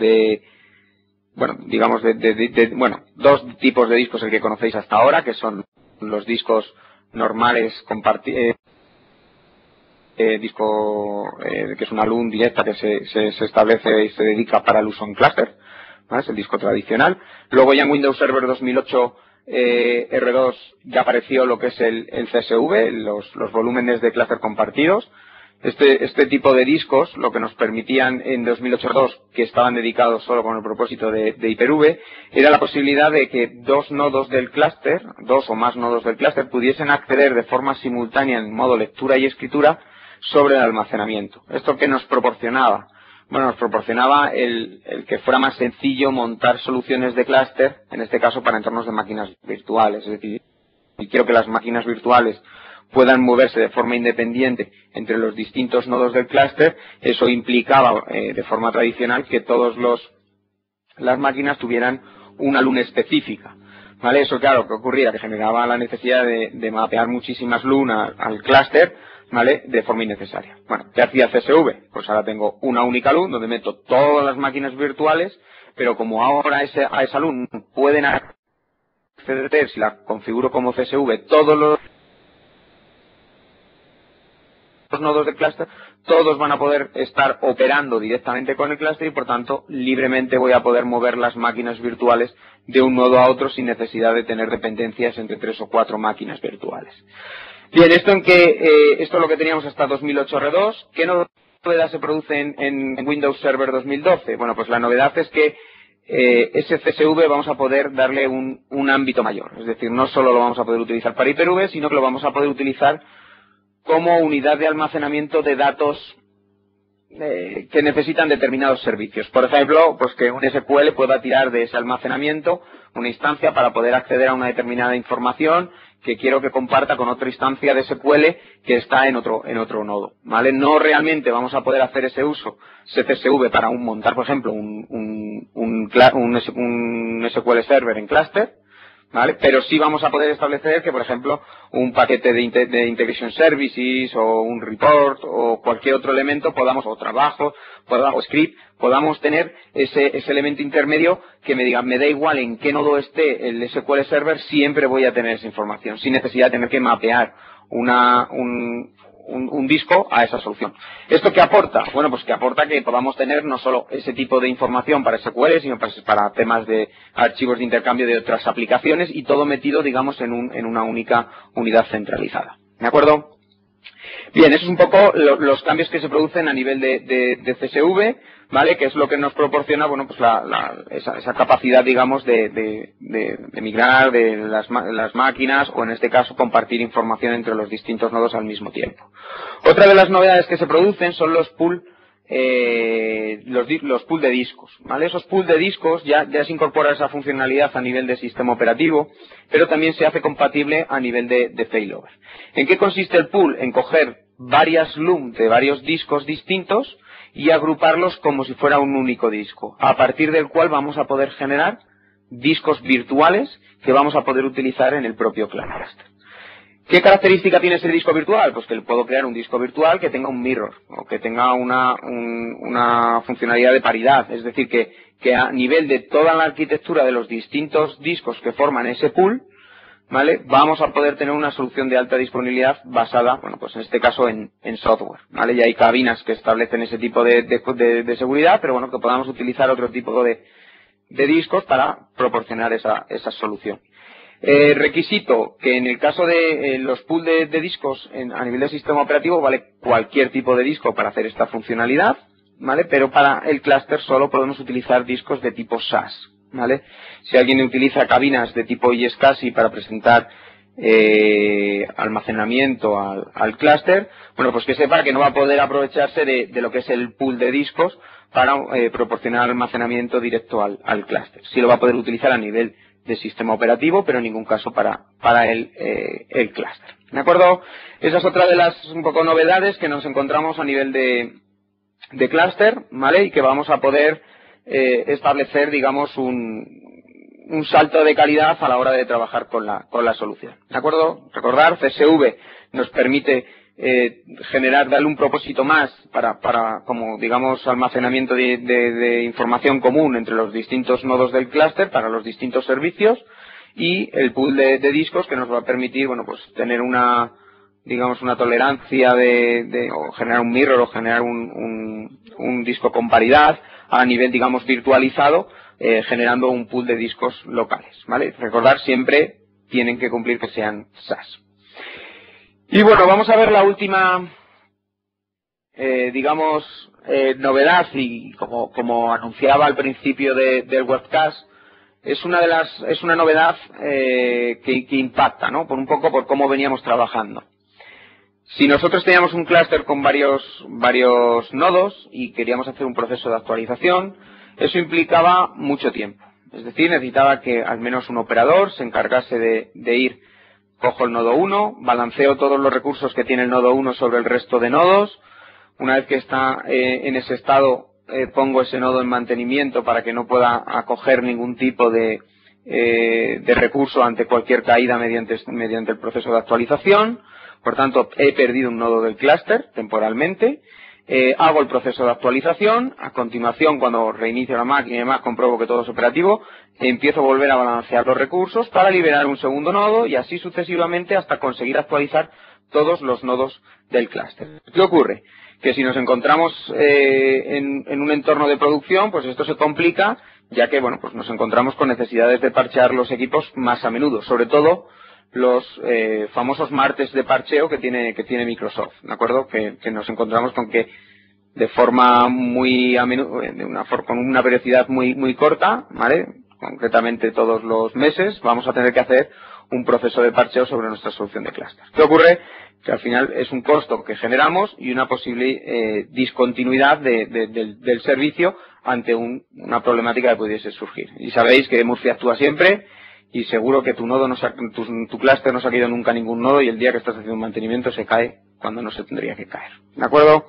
dos tipos de discos, el que conocéis hasta ahora, que son los discos normales disco que es una LUN directa que se establece y se dedica para el uso en clúster, ¿vale? Es el disco tradicional. Luego ya en Windows Server 2008 R2 ya apareció lo que es el CSV, los volúmenes de clúster compartidos. Este tipo de discos, lo que nos permitían en 2008 R2, que estaban dedicados solo con el propósito de Hyper-V, era la posibilidad de que 2 nodos del clúster, 2 o más nodos del clúster, pudiesen acceder de forma simultánea en modo lectura y escritura sobre el almacenamiento. ¿Esto qué nos proporcionaba? bueno, nos proporcionaba el que fuera más sencillo montar soluciones de clúster, en este caso para entornos de máquinas virtuales. Es decir, si quiero que las máquinas virtuales puedan moverse de forma independiente entre los distintos nodos del clúster, eso implicaba de forma tradicional que las máquinas tuvieran una LUN específica. ¿Vale? Eso, claro, ¿qué ocurría? Que generaba la necesidad de mapear muchísimas LUN al clúster, ¿vale? De forma innecesaria. Bueno, ¿qué hacía CSV? Pues ahora tengo una única LUN donde meto todas las máquinas virtuales, pero como ahora a esa LUN pueden acceder, si la configuro como CSV, todos los nodos del clúster, todos van a poder estar operando directamente con el clúster y por tanto libremente voy a poder mover las máquinas virtuales de un nodo a otro sin necesidad de tener dependencias entre 3 o 4 máquinas virtuales. Bien, esto es lo que teníamos hasta 2008 R2. ¿Qué novedad se produce en Windows Server 2012? Bueno, pues la novedad es que ese CSV vamos a poder darle un ámbito mayor. Es decir, no solo lo vamos a poder utilizar para Hyper-V, sino que lo vamos a poder utilizar como unidad de almacenamiento de datos que necesitan determinados servicios. Por ejemplo, pues que un SQL pueda tirar de ese almacenamiento una instancia para poder acceder a una determinada información que quiero que comparta con otra instancia de SQL que está en otro nodo, ¿vale? No realmente vamos a poder hacer ese uso, ese CSV para montar, por ejemplo, un SQL Server en clúster, ¿vale? Pero sí vamos a poder establecer que, por ejemplo, un paquete de Integration Services o un report o cualquier otro elemento o trabajo, o script, podamos tener ese elemento intermedio que me diga, me da igual en qué nodo esté el SQL Server, siempre voy a tener esa información, sin necesidad de tener que mapear un disco a esa solución. ¿Esto qué aporta? Bueno, pues que aporta que podamos tener no solo ese tipo de información para SQL, sino para temas de archivos de intercambio de otras aplicaciones y todo metido, digamos, en una única unidad centralizada. ¿De acuerdo? Bien, eso es un poco los cambios que se producen a nivel de CSV, ¿vale? Que es lo que nos proporciona, bueno, pues esa capacidad, digamos, de migrar de las máquinas o en este caso compartir información entre los distintos nodos al mismo tiempo. Otra de las novedades que se producen son los pool de discos, ¿vale? Esos pool de discos ya se incorpora esa funcionalidad a nivel de sistema operativo, pero también se hace compatible a nivel de failover. ¿En qué consiste el pool? En coger varias LUN de varios discos distintos y agruparlos como si fuera un único disco, a partir del cual vamos a poder generar discos virtuales que vamos a poder utilizar en el propio cluster. ¿Qué característica tiene ese disco virtual? Pues que puedo crear un disco virtual que tenga un mirror o que tenga una funcionalidad de paridad, es decir, que a nivel de toda la arquitectura de los distintos discos que forman ese pool, ¿vale? Vamos a poder tener una solución de alta disponibilidad basada, bueno, pues en este caso en software, ¿vale? Ya hay cabinas que establecen ese tipo de seguridad, pero bueno, que podamos utilizar otro tipo de discos para proporcionar esa solución. Requisito que en el caso de los pools de discos a nivel de sistema operativo vale cualquier tipo de disco para hacer esta funcionalidad, ¿vale? Pero para el clúster solo podemos utilizar discos de tipo SAS, ¿vale? Si alguien utiliza cabinas de tipo iSCSI para presentar almacenamiento al clúster, bueno, pues que sepa que no va a poder aprovecharse de lo que es el pool de discos para proporcionar almacenamiento directo al clúster. Sí lo va a poder utilizar a nivel de sistema operativo, pero en ningún caso para el clúster. ¿De acuerdo? Esa es otra de las un poco novedades que nos encontramos a nivel de clúster, ¿vale? Y que vamos a poder establecer, digamos, un salto de calidad a la hora de trabajar con la solución. ¿De acuerdo? Recordar, CSV nos permite darle un propósito más para como digamos almacenamiento de información común entre los distintos nodos del clúster para los distintos servicios, y el pool de discos que nos va a permitir, bueno, pues tener una tolerancia o generar un mirror o generar un disco con paridad a nivel, digamos, virtualizado, generando un pool de discos locales, ¿vale? Recordar, siempre tienen que cumplir que sean SAS. Y bueno, vamos a ver la última, novedad, y como anunciaba al principio del webcast, es una novedad que impacta, ¿no? Por cómo veníamos trabajando. Si nosotros teníamos un clúster con varios nodos y queríamos hacer un proceso de actualización, eso implicaba mucho tiempo. Es decir, necesitaba que al menos un operador se encargase de ir, cojo el nodo 1, balanceo todos los recursos que tiene el nodo 1 sobre el resto de nodos. Una vez que está en ese estado, pongo ese nodo en mantenimiento para que no pueda acoger ningún tipo de recurso ante cualquier caída mediante el proceso de actualización. Por tanto, he perdido un nodo del clúster temporalmente. Hago el proceso de actualización. A continuación, cuando reinicio la máquina y demás, compruebo que todo es operativo. Empiezo a volver a balancear los recursos para liberar un segundo nodo y así sucesivamente hasta conseguir actualizar todos los nodos del clúster. ¿Qué ocurre? Que si nos encontramos en un entorno de producción, pues esto se complica, ya que bueno, pues nos encontramos con necesidades de parchear los equipos más a menudo, sobre todo los famosos martes de parcheo que tiene Microsoft, ¿de acuerdo? Que nos encontramos con que de forma muy a menudo, con una velocidad muy corta, ¿vale? Concretamente todos los meses, vamos a tener que hacer un proceso de parcheo sobre nuestra solución de clúster. ¿Qué ocurre? Que al final es un costo que generamos y una posible discontinuidad del servicio ante una problemática que pudiese surgir. Y sabéis que Murphy actúa siempre y seguro que tu clúster no se ha caído nunca ningún nodo y el día que estás haciendo un mantenimiento se cae cuando no se tendría que caer. ¿De acuerdo?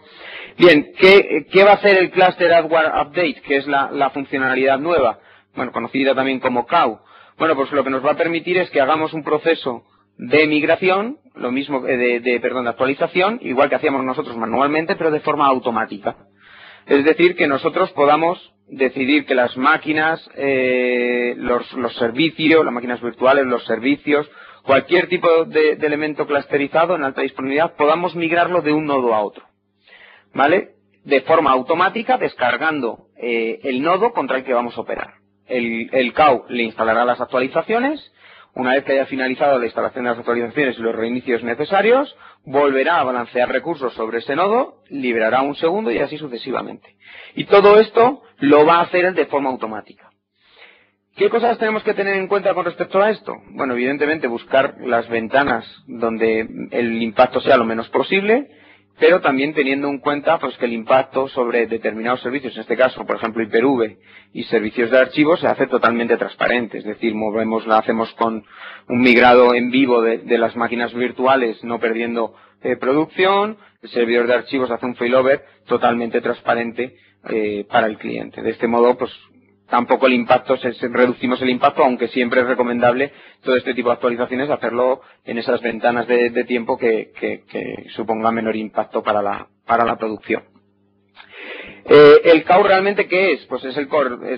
Bien, ¿qué va a hacer el Cluster Hardware Update? Que es la funcionalidad nueva, bueno, conocida también como CAU. Bueno, pues lo que nos va a permitir es que hagamos un proceso de migración, lo mismo de actualización, igual que hacíamos nosotros manualmente, pero de forma automática. Es decir, que nosotros podamos decidir que las máquinas, los servicios, las máquinas virtuales, los servicios, cualquier tipo de elemento clusterizado en alta disponibilidad, podamos migrarlo de un nodo a otro. ¿Vale? De forma automática, descargando el nodo contra el que vamos a operar. El CAU le instalará las actualizaciones. Una vez que haya finalizado la instalación de las actualizaciones y los reinicios necesarios, volverá a balancear recursos sobre ese nodo, liberará un segundo y así sucesivamente. Y todo esto lo va a hacer de forma automática. ¿Qué cosas tenemos que tener en cuenta con respecto a esto? Bueno, evidentemente buscar las ventanas donde el impacto sea lo menos posible, pero también teniendo en cuenta pues que el impacto sobre determinados servicios, en este caso, por ejemplo, Hyper-V y servicios de archivos, se hace totalmente transparente. Es decir, hacemos con un migrado en vivo de las máquinas virtuales, no perdiendo producción. El servidor de archivos hace un failover totalmente transparente para el cliente. De este modo, pues tampoco reducimos el impacto, aunque siempre es recomendable todo este tipo de actualizaciones hacerlo en esas ventanas de tiempo que suponga menor impacto para la producción. ¿El CAU realmente qué es? Pues es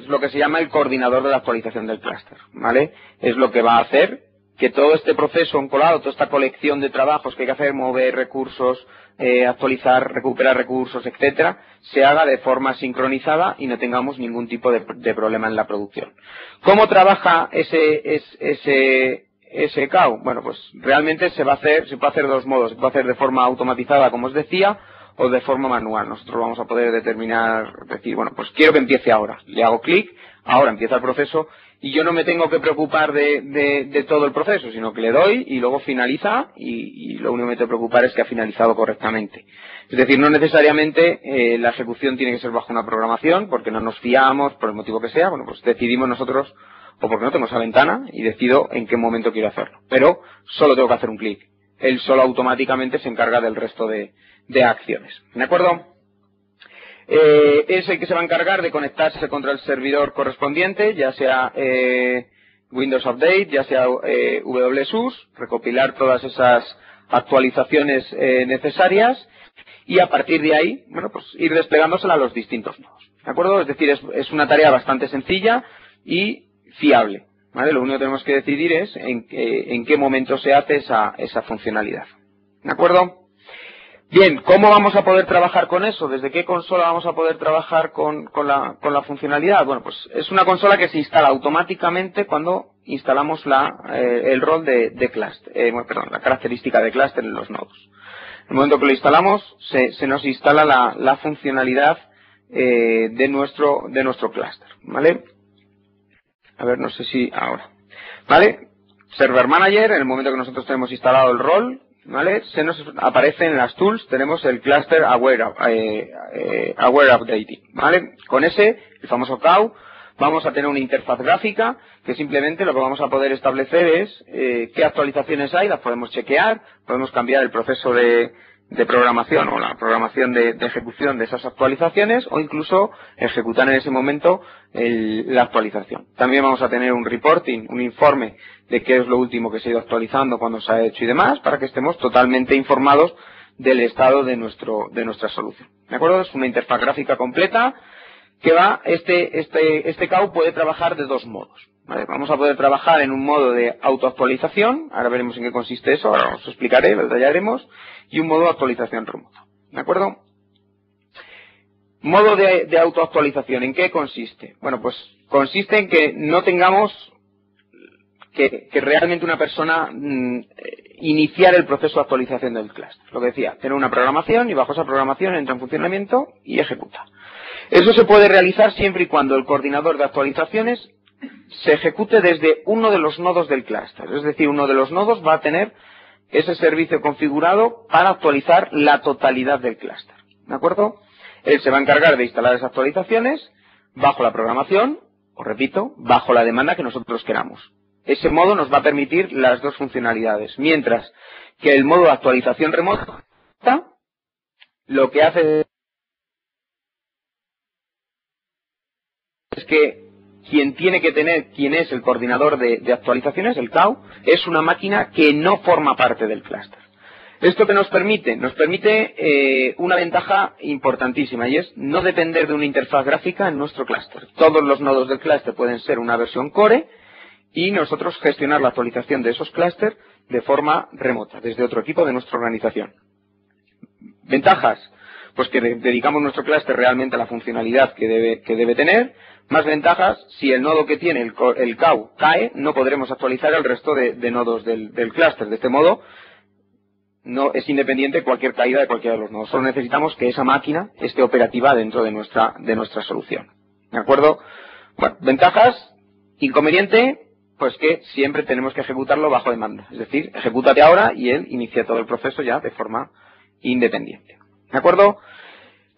lo que se llama el coordinador de la actualización del clúster, ¿vale? Es lo que va a hacer que todo este proceso encolado, toda esta colección de trabajos que hay que hacer, mover recursos, actualizar, recuperar recursos, etcétera, se haga de forma sincronizada y no tengamos ningún tipo de problema en la producción. ¿Cómo trabaja ese CAU? Bueno, pues realmente se puede hacer de dos modos. Se puede hacer de forma automatizada, como os decía, o de forma manual. Nosotros vamos a poder decir, bueno, pues quiero que empiece ahora. Le hago clic, ahora empieza el proceso y yo no me tengo que preocupar de todo el proceso, sino que le doy y luego finaliza y lo único que me tengo que preocupar es que ha finalizado correctamente. Es decir, no necesariamente la ejecución tiene que ser bajo una programación, porque no nos fiamos, por el motivo que sea. Bueno, pues decidimos nosotros, o porque no tengo esa ventana, y decido en qué momento quiero hacerlo. Pero solo tengo que hacer un clic. Él solo automáticamente se encarga del resto de acciones. ¿De acuerdo? Es el que se va a encargar de conectarse contra el servidor correspondiente, ya sea Windows Update, ya sea WSUS, recopilar todas esas actualizaciones necesarias y a partir de ahí, bueno, pues ir desplegándosela a los distintos nodos. ¿De acuerdo? Es decir, es una tarea bastante sencilla y fiable. ¿Vale? Lo único que tenemos que decidir es en qué momento se hace esa funcionalidad. ¿De acuerdo? Bien, ¿cómo vamos a poder trabajar con eso? ¿Desde qué consola vamos a poder trabajar con la funcionalidad? Bueno, pues es una consola que se instala automáticamente cuando instalamos el rol de cluster, la característica de cluster en los nodos. En el momento que lo instalamos, se nos instala la funcionalidad de nuestro cluster, ¿vale? A ver, no sé si ahora. ¿Vale? Server Manager, en el momento que nosotros tenemos instalado el rol, ¿vale? Se nos aparece en las tools, tenemos el cluster aware updating, ¿vale? Con ese, el famoso cow, vamos a tener una interfaz gráfica que simplemente lo que vamos a poder establecer es qué actualizaciones hay, las podemos chequear, podemos cambiar el proceso de programación o la programación de ejecución de esas actualizaciones o incluso ejecutar en ese momento la actualización. También vamos a tener un reporting, un informe de qué es lo último que se ha ido actualizando, cuándo se ha hecho y demás, para que estemos totalmente informados del estado de nuestra solución. ¿De acuerdo? Es una interfaz gráfica completa que va, este cow puede trabajar de dos modos. ¿Vale? Vamos a poder trabajar en un modo de autoactualización, ahora veremos en qué consiste eso, ahora os explicaré, lo detallaremos, y un modo de actualización remota. ¿De acuerdo? Modo de autoactualización, ¿en qué consiste? Bueno, pues consiste en que no tengamos que realmente una persona iniciar el proceso de actualización del cluster. Lo que decía, tener una programación y bajo esa programación entra en funcionamiento y ejecuta. Eso se puede realizar siempre y cuando el coordinador de actualizaciones se ejecute desde uno de los nodos del clúster. Es decir, uno de los nodos va a tener ese servicio configurado para actualizar la totalidad del clúster. ¿De acuerdo? Él se va a encargar de instalar esas actualizaciones bajo la programación, os repito, bajo la demanda que nosotros queramos. Ese modo nos va a permitir las dos funcionalidades. Mientras que el modo de actualización remota lo que hace es que quien es el coordinador de actualizaciones, el cow, es una máquina que no forma parte del clúster. ¿Esto qué nos permite? Nos permite una ventaja importantísima y es no depender de una interfaz gráfica en nuestro clúster. Todos los nodos del clúster pueden ser una versión core y nosotros gestionar la actualización de esos clústeres de forma remota, desde otro equipo de nuestra organización. ¿Ventajas? Pues que dedicamos nuestro clúster realmente a la funcionalidad que debe tener. Más ventajas, si el nodo que tiene el cow cae, no podremos actualizar el resto de nodos del clúster. De este modo, no es independiente cualquier caída de cualquiera de los nodos. Solo necesitamos que esa máquina esté operativa dentro de nuestra solución. ¿De acuerdo? Bueno, ventajas, inconveniente, pues que siempre tenemos que ejecutarlo bajo demanda. Es decir, ejecútate ahora y él inicia todo el proceso ya de forma independiente. ¿De acuerdo?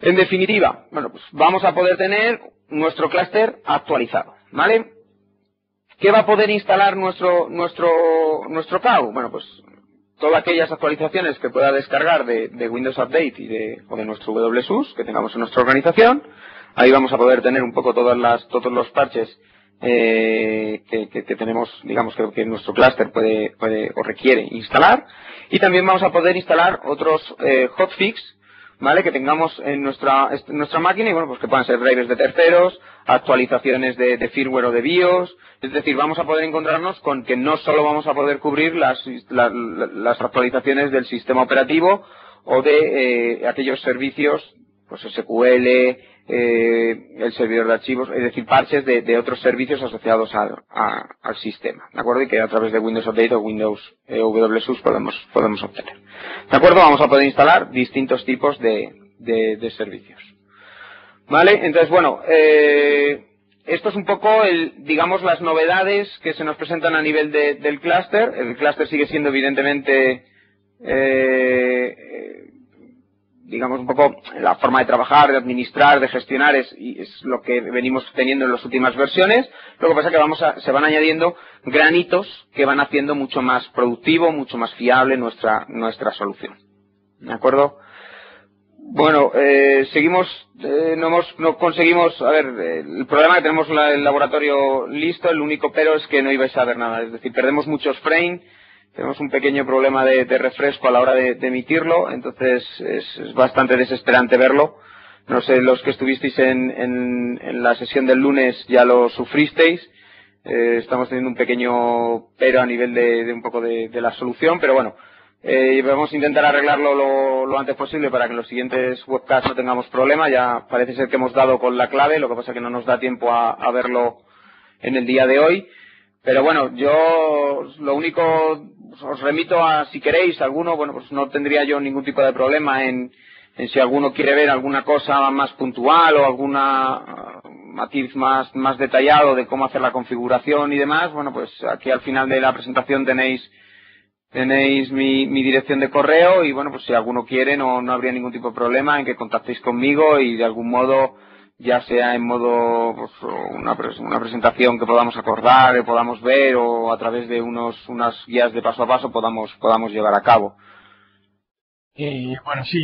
En definitiva, bueno, pues vamos a poder tener nuestro clúster actualizado, ¿vale? ¿Qué va a poder instalar nuestro cow? Bueno, pues todas aquellas actualizaciones que pueda descargar de Windows Update o de nuestro WSUS que tengamos en nuestra organización. Ahí vamos a poder tener un poco todos los parches que tenemos, digamos, que nuestro clúster puede o requiere instalar. Y también vamos a poder instalar otros hotfix, ¿vale? Que tengamos en nuestra máquina y bueno, pues que puedan ser drivers de terceros, actualizaciones de firmware o de BIOS. Es decir, vamos a poder encontrarnos con que no solo vamos a poder cubrir las actualizaciones del sistema operativo o de aquellos servicios, pues SQL, el servidor de archivos, es decir, parches de otros servicios asociados al sistema, ¿de acuerdo? Y que a través de Windows Update o Windows WSUS podemos obtener. ¿De acuerdo? Vamos a poder instalar distintos tipos de servicios. ¿Vale? Entonces, bueno, esto es un poco, digamos, las novedades que se nos presentan a nivel del clúster. El clúster sigue siendo evidentemente digamos un poco la forma de trabajar, de administrar, de gestionar es lo que venimos teniendo en las últimas versiones. Lo que pasa es que se van añadiendo granitos que van haciendo mucho más productivo, mucho más fiable nuestra solución. ¿De acuerdo? Bueno, seguimos, no conseguimos, a ver, el problema es que tenemos el laboratorio listo, el único pero es que no ibais a ver nada, es decir, perdemos muchos frames. Tenemos un pequeño problema de refresco a la hora de emitirlo, entonces es bastante desesperante verlo. No sé, los que estuvisteis en la sesión del lunes ya lo sufristeis. Estamos teniendo un pequeño pero a nivel de un poco de la solución, pero bueno, vamos a intentar arreglarlo lo antes posible para que en los siguientes webcasts no tengamos problema. Ya parece ser que hemos dado con la clave, lo que pasa es que no nos da tiempo a verlo en el día de hoy. Pero bueno, yo lo único, os remito a, si queréis, alguno, bueno, pues no tendría yo ningún tipo de problema en si alguno quiere ver alguna cosa más puntual o alguna matiz más detallado de cómo hacer la configuración y demás. Bueno, pues aquí al final de la presentación tenéis Tenéis mi dirección de correo y bueno, pues si alguno quiere no habría ningún tipo de problema en que contactéis conmigo y de algún modo, ya sea en modo pues, una presentación que podamos acordar, que podamos ver o a través de unas guías de paso a paso podamos llevar a cabo. Bueno, sí,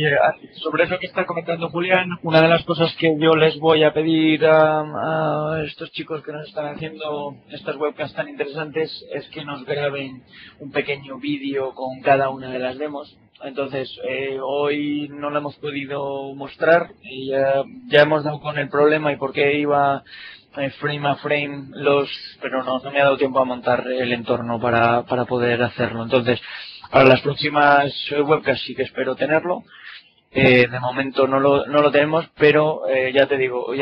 sobre eso que está comentando Julián, una de las cosas que yo les voy a pedir a estos chicos que nos están haciendo estas webcams tan interesantes es que nos graben un pequeño vídeo con cada una de las demos. Entonces, hoy no lo hemos podido mostrar y ya hemos dado con el problema y por qué iba frame a frame pero no me ha dado tiempo a montar el entorno para poder hacerlo. Entonces, para las próximas webcams sí que espero tenerlo. De momento no lo tenemos, pero ya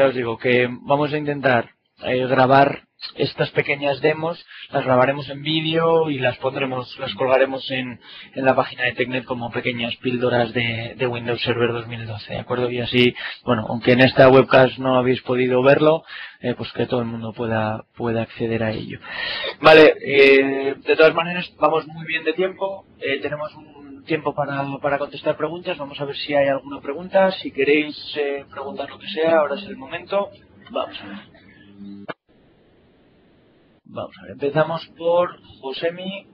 os digo que vamos a intentar grabar estas pequeñas demos, las grabaremos en vídeo y las colgaremos en la página de TechNet como pequeñas píldoras de Windows Server 2012, ¿de acuerdo? Y así, bueno, aunque en esta webcast no habéis podido verlo, pues que todo el mundo pueda acceder a ello. Vale, de todas maneras, vamos muy bien de tiempo, tenemos un tiempo para contestar preguntas, vamos a ver si hay alguna pregunta, si queréis preguntar lo que sea, ahora es el momento, vamos a ver. Empezamos por Josemi.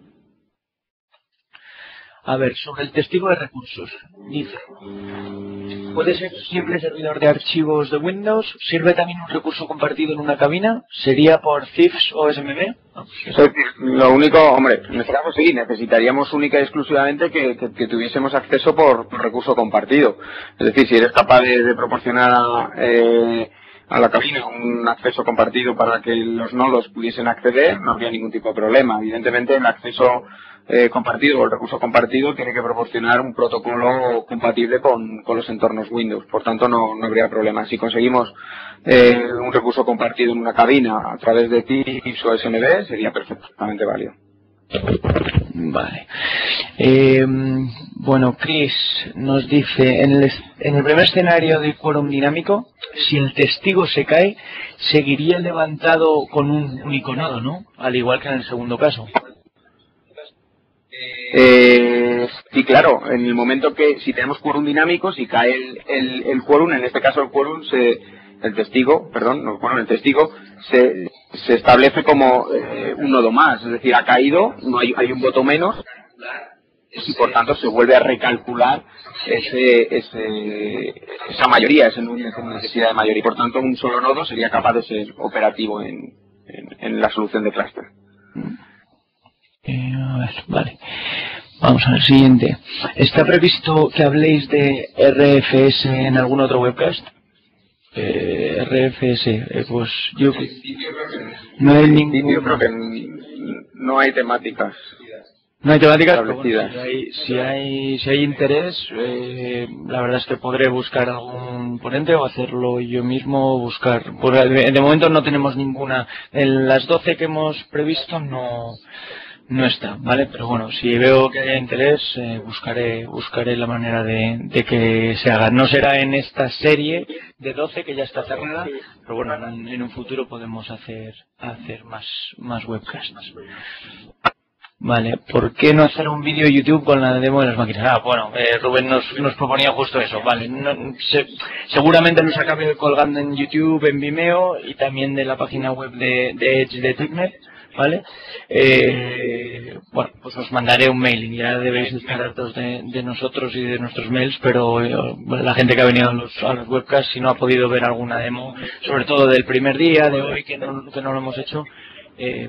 A ver, sobre el testigo de recursos. Dice, ¿puede ser simple servidor de archivos de Windows? ¿Sirve también un recurso compartido en una cabina? ¿Sería por CIFS o SMB? Lo único, hombre, en este caso sí, necesitaríamos única y exclusivamente que tuviésemos acceso por recurso compartido. Es decir, si eres capaz de proporcionar a la cabina un acceso compartido para que los nodos pudiesen acceder, no habría ningún tipo de problema. Evidentemente, el acceso compartido o el recurso compartido tiene que proporcionar un protocolo compatible con los entornos Windows. Por tanto, no habría problema. Si conseguimos un recurso compartido en una cabina a través de TIFS o SMB, sería perfectamente válido. Vale. Bueno, Chris nos dice, en el primer escenario de quórum dinámico, si el testigo se cae, seguiría levantado con un único nodo, ¿no? Al igual que en el segundo caso. Sí, claro, en el momento que, si tenemos quórum dinámico, si cae el quórum, en este caso el quórum el testigo se establece como un nodo más, es decir, ha caído, no hay un voto menos y por tanto se vuelve a recalcular esa mayoría, esa necesidad de mayoría. Y por tanto un solo nodo sería capaz de ser operativo en la solución de clúster. A ver, vale. Vamos a ver, siguiente. ¿Está previsto que habléis de RFS en algún otro webcast? RFS, pues yo no hay ningún... Yo creo que no hay temáticas. No hay temáticas, pero bueno, si hay interés, la verdad es que podré buscar algún ponente o hacerlo yo mismo, buscar. De momento no tenemos ninguna. En las 12 que hemos previsto no está, ¿vale? Pero bueno, si veo que haya interés, buscaré la manera de que se haga. No será en esta serie de 12 que ya está cerrada, pero bueno, en un futuro podemos hacer más webcasts. Vale, ¿por qué no hacer un vídeo de YouTube con la demo de las máquinas? Bueno, Rubén nos proponía justo eso, vale. Seguramente nos acabe colgando en YouTube, en Vimeo y también de la página web de Edge de TechNet. ¿Vale? Bueno, pues os mandaré un mailing, ya debéis estar hartos de nosotros y de nuestros mails, pero la gente que ha venido a los webcasts, si no ha podido ver alguna demo, sobre todo del primer día, de hoy, que no lo hemos hecho,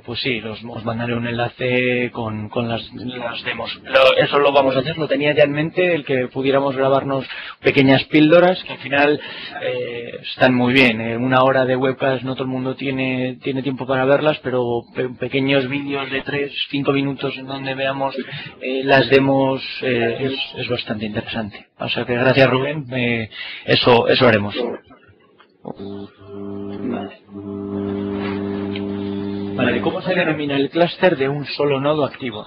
pues sí, os mandaré un enlace con las demos. Eso lo vamos a hacer, lo tenía ya en mente, el que pudiéramos grabarnos pequeñas píldoras, que al final están muy bien. Una hora de webcast no todo el mundo tiene tiempo para verlas, pero pequeños vídeos de 3-5 minutos en donde veamos las demos es bastante interesante. O sea que gracias, Rubén, eso haremos. Vale, ¿cómo se denomina el clúster de un solo nodo activo?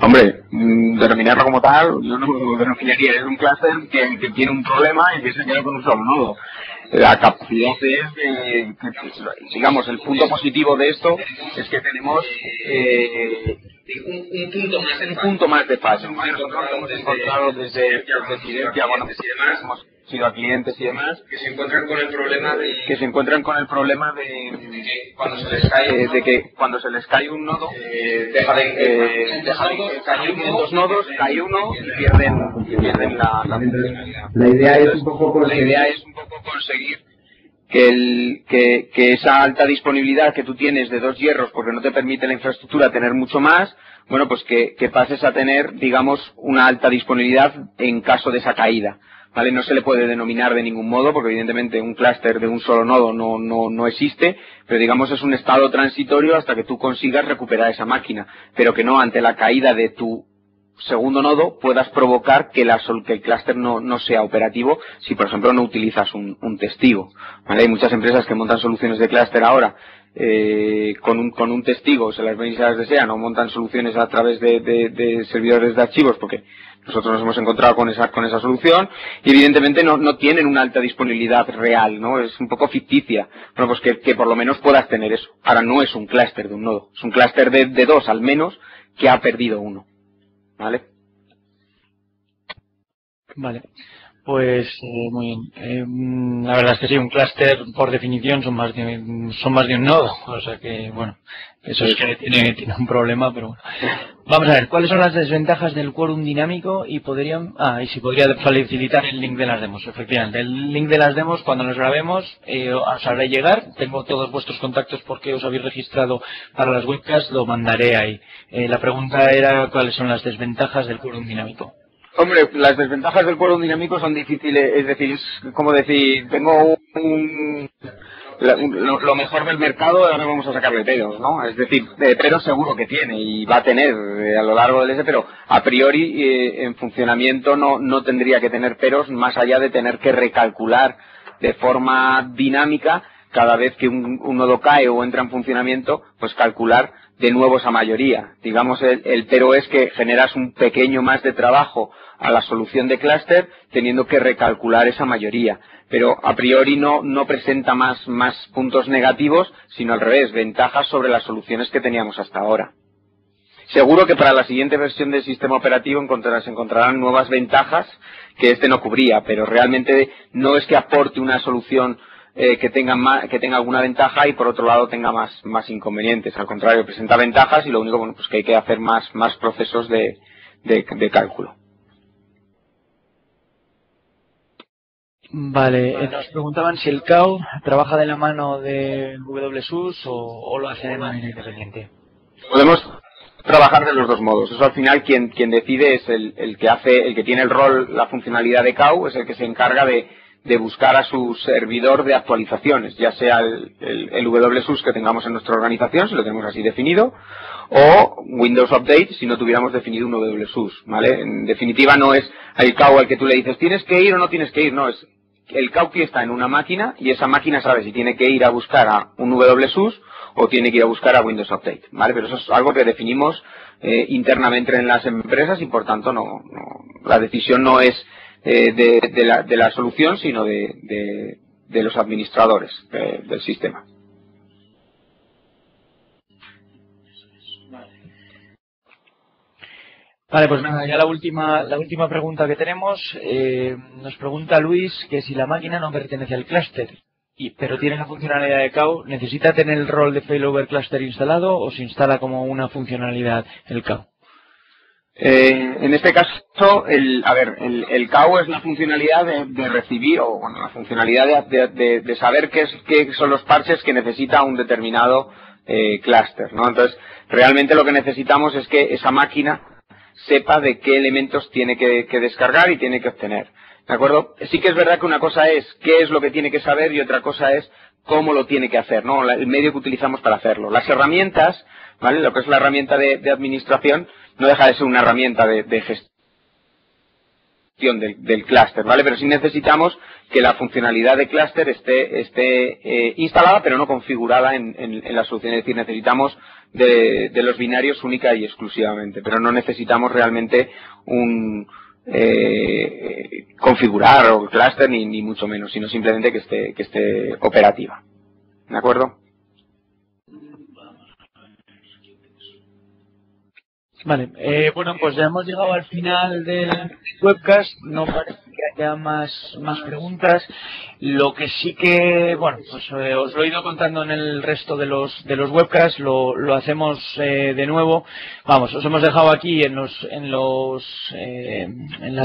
Hombre, denominarlo como tal, yo no lo denominaría. Es un clúster que tiene un problema y que se queda con un solo nodo. La capacidad es, digamos, el punto positivo de esto es que tenemos un punto más de fallo. Nosotros hemos encontrado desde Fidencia, bueno, hemos sido a clientes y demás, que se encuentran con el problema de que cuando se les cae un nodo, deja de caer dos nodos, cae uno y pierden la funcionalidad. La idea es un poco conseguir que esa alta disponibilidad que tú tienes de dos hierros, porque no te permite la infraestructura tener mucho más, bueno, pues que pases a tener, digamos, una alta disponibilidad en caso de esa caída. ¿Vale? No se le puede denominar de ningún modo, porque evidentemente un clúster de un solo nodo no existe, pero digamos es un estado transitorio hasta que tú consigas recuperar esa máquina, pero que no ante la caída de tu segundo nodo puedas provocar que el clúster no sea operativo si por ejemplo no utilizas un testigo. ¿Vale? Hay muchas empresas que montan soluciones de clúster ahora con un testigo, se las ven y se las desean, o montan soluciones a través de servidores de archivos, porque nosotros nos hemos encontrado con esa solución y evidentemente no tienen una alta disponibilidad real, ¿no? Es un poco ficticia. Bueno, pues que por lo menos puedas tener eso. Ahora no es un clúster de un nodo, es un clúster de dos al menos que ha perdido uno. ¿Vale? Vale. Pues muy bien. La verdad es que sí, un clúster por definición son más de un nodo, o sea que bueno, eso es que tiene un problema, pero bueno. Vamos a ver, ¿cuáles son las desventajas del quórum dinámico? Y si podría facilitar el link de las demos. Efectivamente, el link de las demos cuando nos grabemos os haré llegar. Tengo todos vuestros contactos porque os habéis registrado para las webcasts, lo mandaré ahí. La pregunta era ¿cuáles son las desventajas del quórum dinámico? Hombre, las desventajas del quórum dinámico son difíciles, es decir, es como decir, tengo lo mejor del mercado, ahora vamos a sacarle peros, ¿no? Es decir, peros seguro que tiene y va a tener a lo largo del pero a priori en funcionamiento no tendría que tener peros más allá de tener que recalcular de forma dinámica cada vez que un nodo cae o entra en funcionamiento, pues calcular de nuevo esa mayoría. Digamos, el pero es que generas un pequeño más de trabajo a la solución de clúster teniendo que recalcular esa mayoría. Pero a priori no presenta más puntos negativos, sino al revés, ventajas sobre las soluciones que teníamos hasta ahora. Seguro que para la siguiente versión del sistema operativo se encontrarán nuevas ventajas que este no cubría, pero realmente no es que aporte una solución que tenga alguna ventaja y por otro lado tenga más inconvenientes. Al contrario, presenta ventajas y lo único pues que hay que hacer más procesos de cálculo. Vale, nos preguntaban si el CAU trabaja de la mano de WSUS o lo hace de manera independiente. Podemos trabajar de los dos modos. Eso al final quien decide es el que tiene el rol, la funcionalidad de CAU, es el que se encarga de buscar a su servidor de actualizaciones, ya sea el WSUS que tengamos en nuestra organización, si lo tenemos así definido, o Windows Update si no tuviéramos definido un WSUS, ¿vale? En definitiva no es el CAU al que tú le dices tienes que ir o no tienes que ir, no, es el CAU que está en una máquina y esa máquina sabe si tiene que ir a buscar a un WSUS o tiene que ir a buscar a Windows Update, ¿vale? Pero eso es algo que definimos internamente en las empresas y por tanto la decisión no es de la solución, sino de los administradores del sistema. Vale, pues nada, ya la última pregunta que tenemos, nos pregunta Luis que si la máquina no pertenece al clúster, pero tiene la funcionalidad de CAU, ¿necesita tener el rol de failover cluster instalado o se instala como una funcionalidad el CAU? En este caso, el CAU es la funcionalidad de recibir, o bueno, la funcionalidad de saber qué son los parches que necesita un determinado clúster, ¿no? Entonces, realmente lo que necesitamos es que esa máquina sepa de qué elementos tiene que descargar y tiene que obtener. ¿De acuerdo? Sí que es verdad que una cosa es qué es lo que tiene que saber y otra cosa es cómo lo tiene que hacer, ¿no? El medio que utilizamos para hacerlo. Las herramientas, ¿vale? Lo que es la herramienta de administración no deja de ser una herramienta de gestión del clúster, ¿vale? Pero sí necesitamos que la funcionalidad de clúster esté instalada pero no configurada en la solución. Es decir, necesitamos de los binarios única y exclusivamente, pero no necesitamos realmente configurar o clúster ni mucho menos, sino simplemente que esté operativa. ¿De acuerdo? Vale, bueno, pues ya hemos llegado al final del webcast. No parece que haya más preguntas. Lo que sí que, bueno, pues os lo he ido contando en el resto de los webcasts. Lo hacemos de nuevo. Vamos, os hemos dejado aquí en las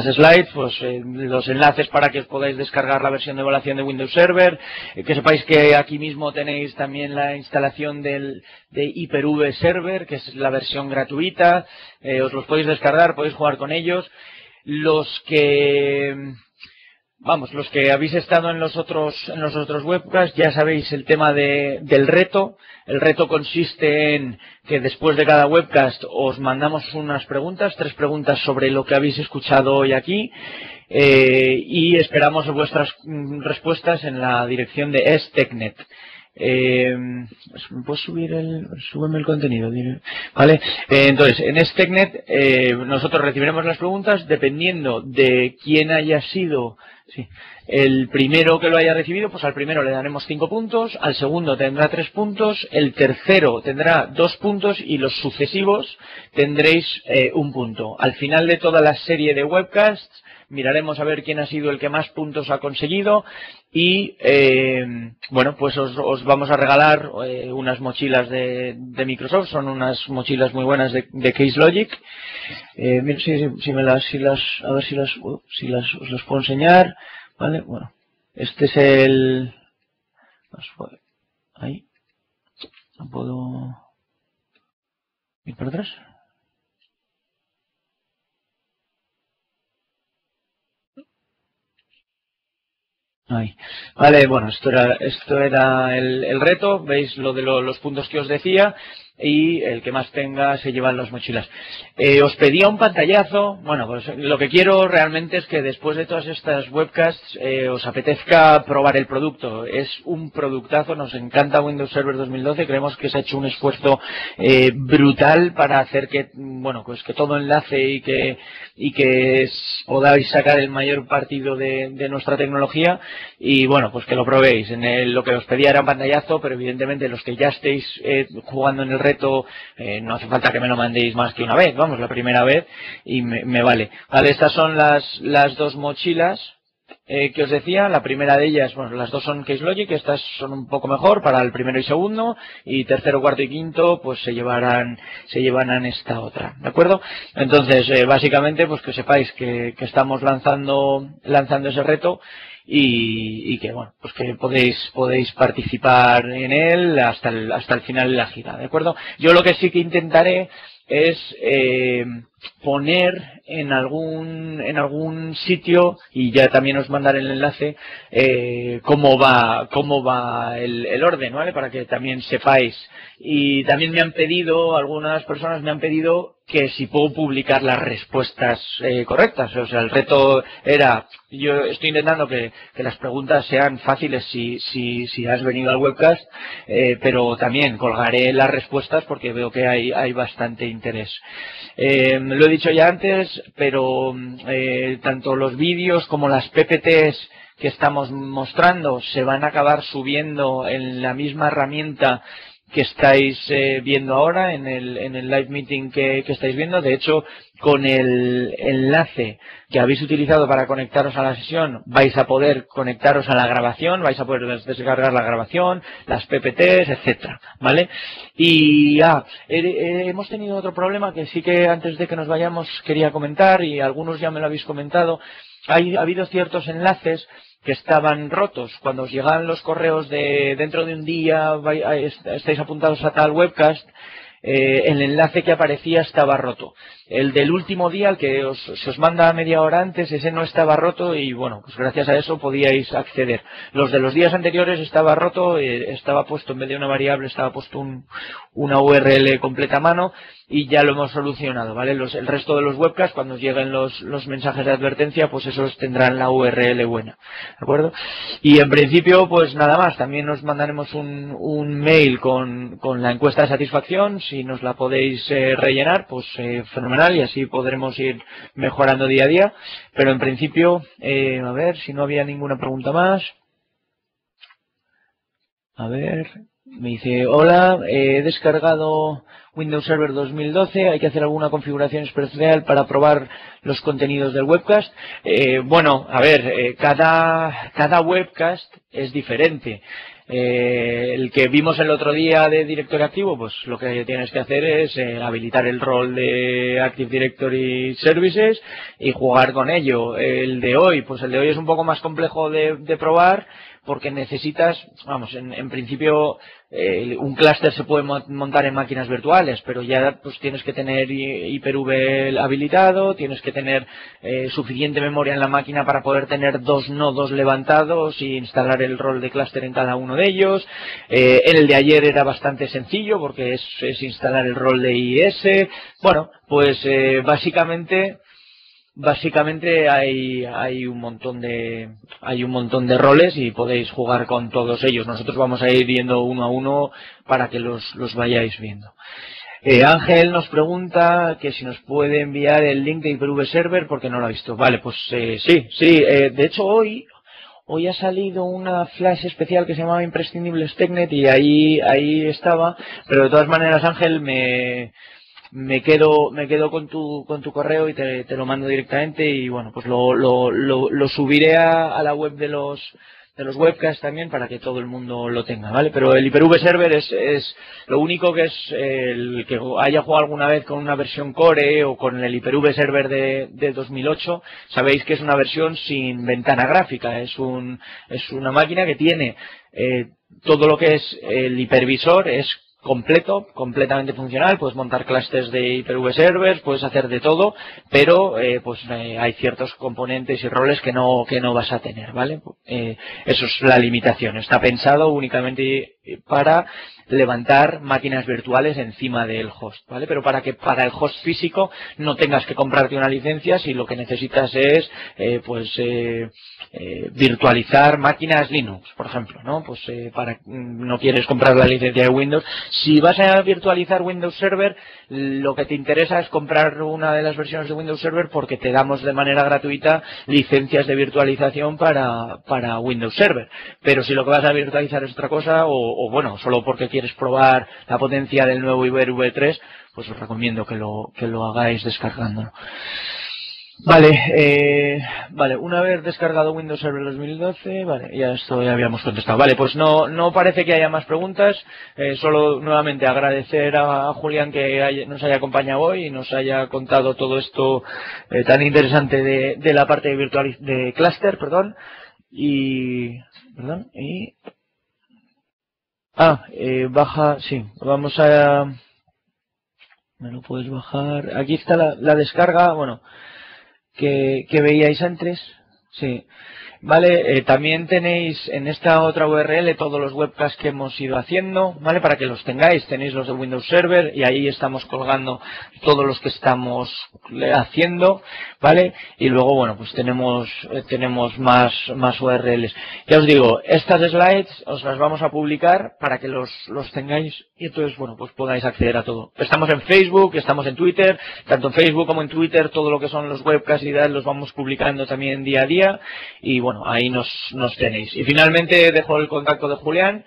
slides, pues los enlaces para que os podáis descargar la versión de evaluación de Windows Server. Que sepáis que aquí mismo tenéis también la instalación de Hyper-V Server, que es la versión gratuita. Os los podéis descargar, podéis jugar con ellos. Los que habéis estado en los otros webcasts ya sabéis el tema del reto. El reto consiste en que después de cada webcast os mandamos unas preguntas, 3 preguntas sobre lo que habéis escuchado hoy aquí, y esperamos vuestras respuestas en la dirección de STechNet. ¿Me puedes súbeme el contenido? Vale. Entonces, en STechNet nosotros recibiremos las preguntas dependiendo de quién haya sido el primero que lo haya recibido. Pues al primero le daremos 5 puntos, al segundo tendrá 3 puntos, el tercero tendrá 2 puntos y los sucesivos tendréis 1 punto. Al final de toda la serie de webcasts miraremos a ver quién ha sido el que más puntos ha conseguido y, bueno, pues os vamos a regalar unas mochilas de Microsoft. Son unas mochilas muy buenas de CaseLogic. Mira, a ver si os las puedo enseñar. Vale, bueno, este es el... Ahí. No puedo ir para atrás. Ahí. Vale, bueno, esto era el reto. Veis lo de los puntos que os decía, y el que más tenga se llevan las mochilas. Os pedía un pantallazo. Bueno, pues lo que quiero realmente es que después de todas estas webcasts os apetezca probar el producto. Es un productazo, nos encanta Windows Server 2012, creemos que se ha hecho un esfuerzo brutal para hacer que, bueno, pues que todo enlace y que podáis sacar el mayor partido de nuestra tecnología. Y bueno, pues que lo probéis. Lo que os pedía era un pantallazo, pero evidentemente los que ya estéis jugando en el reto, no hace falta que me lo mandéis más que una vez, vamos, la primera vez y me vale. Vale, estas son las 2 mochilas que os decía. La primera de ellas, bueno, las 2 son CaseLogic, estas son un poco mejor para el primero y segundo, y tercero, cuarto y quinto pues se llevarán esta otra, ¿de acuerdo? Entonces, básicamente, pues que sepáis que estamos lanzando ese reto. Y que, bueno, pues que podéis participar en él hasta el final de la gira, ¿de acuerdo? Yo lo que sí que intentaré es poner en algún sitio, y ya también os mandaré el enlace, cómo va el orden, ¿vale? Para que también sepáis. Y también algunas personas me han pedido que si puedo publicar las respuestas correctas. O sea, el reto era, yo estoy intentando que las preguntas sean fáciles si has venido al webcast, pero también colgaré las respuestas porque veo que hay bastante interés. Lo he dicho ya antes, pero tanto los vídeos como las PPTs que estamos mostrando se van a acabar subiendo en la misma herramienta que estáis viendo ahora, en el live meeting que estáis viendo. De hecho, con el enlace que habéis utilizado para conectaros a la sesión, vais a poder conectaros a la grabación, vais a poder descargar la grabación, las PPTs, etcétera, ¿vale? Y hemos tenido otro problema que sí que antes de que nos vayamos quería comentar, y algunos ya me lo habéis comentado. Ha habido ciertos enlaces que estaban rotos. Cuando os llegan los correos de dentro de un día estáis apuntados a tal webcast, el enlace que aparecía estaba roto. El del último día, el que se os manda media hora antes, ese no estaba roto, y bueno, pues gracias a eso podíais acceder. Los de los días anteriores estaba roto, estaba puesto, en vez de una variable, estaba puesto una URL completa a mano, y ya lo hemos solucionado, ¿vale? El resto de los webcasts, cuando os lleguen los mensajes de advertencia, pues esos tendrán la URL buena, ¿de acuerdo? Y en principio, pues nada más. También os mandaremos un mail con la encuesta de satisfacción. Si nos la podéis rellenar, pues fenomenal, y así podremos ir mejorando día a día. Pero en principio, a ver si no había ninguna pregunta más. A ver, Me dice, hola, he descargado Windows Server 2012, hay que hacer alguna configuración especial para probar los contenidos del webcast. Bueno, a ver, cada webcast es diferente. El que vimos el otro día de directorio activo, pues lo que tienes que hacer es habilitar el rol de Active Directory Services y jugar con ello. El de hoy, pues el de hoy es un poco más complejo de probar, porque necesitas, vamos, en principio un clúster se puede montar en máquinas virtuales, pero ya pues tienes que tener Hyper-V habilitado, tienes que tener suficiente memoria en la máquina para poder tener 2 nodos levantados y instalar el rol de clúster en cada uno de ellos. En el de ayer era bastante sencillo porque es instalar el rol de IIS. Bueno, pues Básicamente hay un montón de roles y podéis jugar con todos ellos. Nosotros vamos a ir viendo uno a uno para que los vayáis viendo. Ángel nos pregunta que si nos puede enviar el link de Hyper-V Server porque no lo ha visto. Vale, pues sí. De hecho hoy ha salido una flash especial que se llamaba Imprescindibles Tecnet y ahí estaba. Pero de todas maneras, Ángel, me quedo con tu correo y te lo mando directamente y bueno, pues lo subiré a la web de los webcasts también para que todo el mundo lo tenga, ¿vale? Pero el Hyper-V Server es lo único que es el que haya jugado alguna vez con una versión Core o con el Hyper-V Server de 2008, sabéis que es una versión sin ventana gráfica, es una máquina que tiene todo lo que es el hipervisor, es completamente funcional, puedes montar clústeres de Hyper-V servers, puedes hacer de todo, pero hay ciertos componentes y roles que no vas a tener, ¿vale? Eso es la limitación, está pensado únicamente para levantar máquinas virtuales encima del host, ¿vale? Pero para el host físico no tengas que comprarte una licencia, si lo que necesitas es virtualizar máquinas Linux, por ejemplo, ¿no? No quieres comprar la licencia de Windows. Si vas a virtualizar Windows Server, lo que te interesa es comprar una de las versiones de Windows Server porque te damos de manera gratuita licencias de virtualización para Windows Server. Pero si lo que vas a virtualizar es otra cosa, o bueno, solo porque quieres probar la potencia del nuevo Hyper-V3, pues os recomiendo que lo hagáis descargándolo. Vale, una vez descargado Windows Server 2012, vale, ya habíamos contestado. Vale, pues no parece que haya más preguntas, solo nuevamente agradecer a Julián que nos haya acompañado hoy y nos haya contado todo esto tan interesante de la parte de clúster, baja, sí, vamos a, me lo puedes bajar, aquí está la descarga, bueno, que veíais antes, sí, vale, también tenéis en esta otra URL todos los webcasts que hemos ido haciendo, vale, para que los tengáis, tenéis los de Windows Server y ahí estamos colgando todos los que estamos haciendo, vale, y luego, bueno, pues tenemos más URLs. Ya os digo, estas slides os las vamos a publicar para que los tengáis y entonces, bueno, pues podáis acceder a todo. Estamos en Facebook, estamos en Twitter, tanto en Facebook como en Twitter, todo lo que son los webcasts y tal los vamos publicando también día a día y bueno, ahí nos tenéis. Y finalmente dejo el contacto de Julián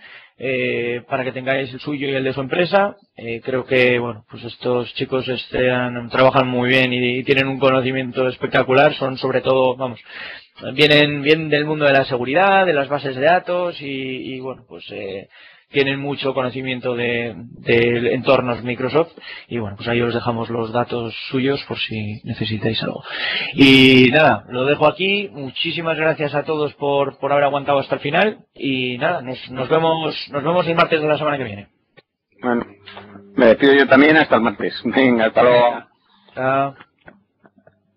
para que tengáis el suyo y el de su empresa. Creo que, bueno, pues estos chicos trabajan muy bien y tienen un conocimiento espectacular, son sobre todo, vamos, vienen del mundo de la seguridad, de las bases de datos y bueno, pues tienen mucho conocimiento de entornos Microsoft y bueno, pues ahí os dejamos los datos suyos por si necesitáis algo. Y nada, lo dejo aquí. Muchísimas gracias a todos por haber aguantado hasta el final y nada, nos vemos el martes de la semana que viene. Bueno, me despido yo también hasta el martes. Venga, hasta luego. Chao.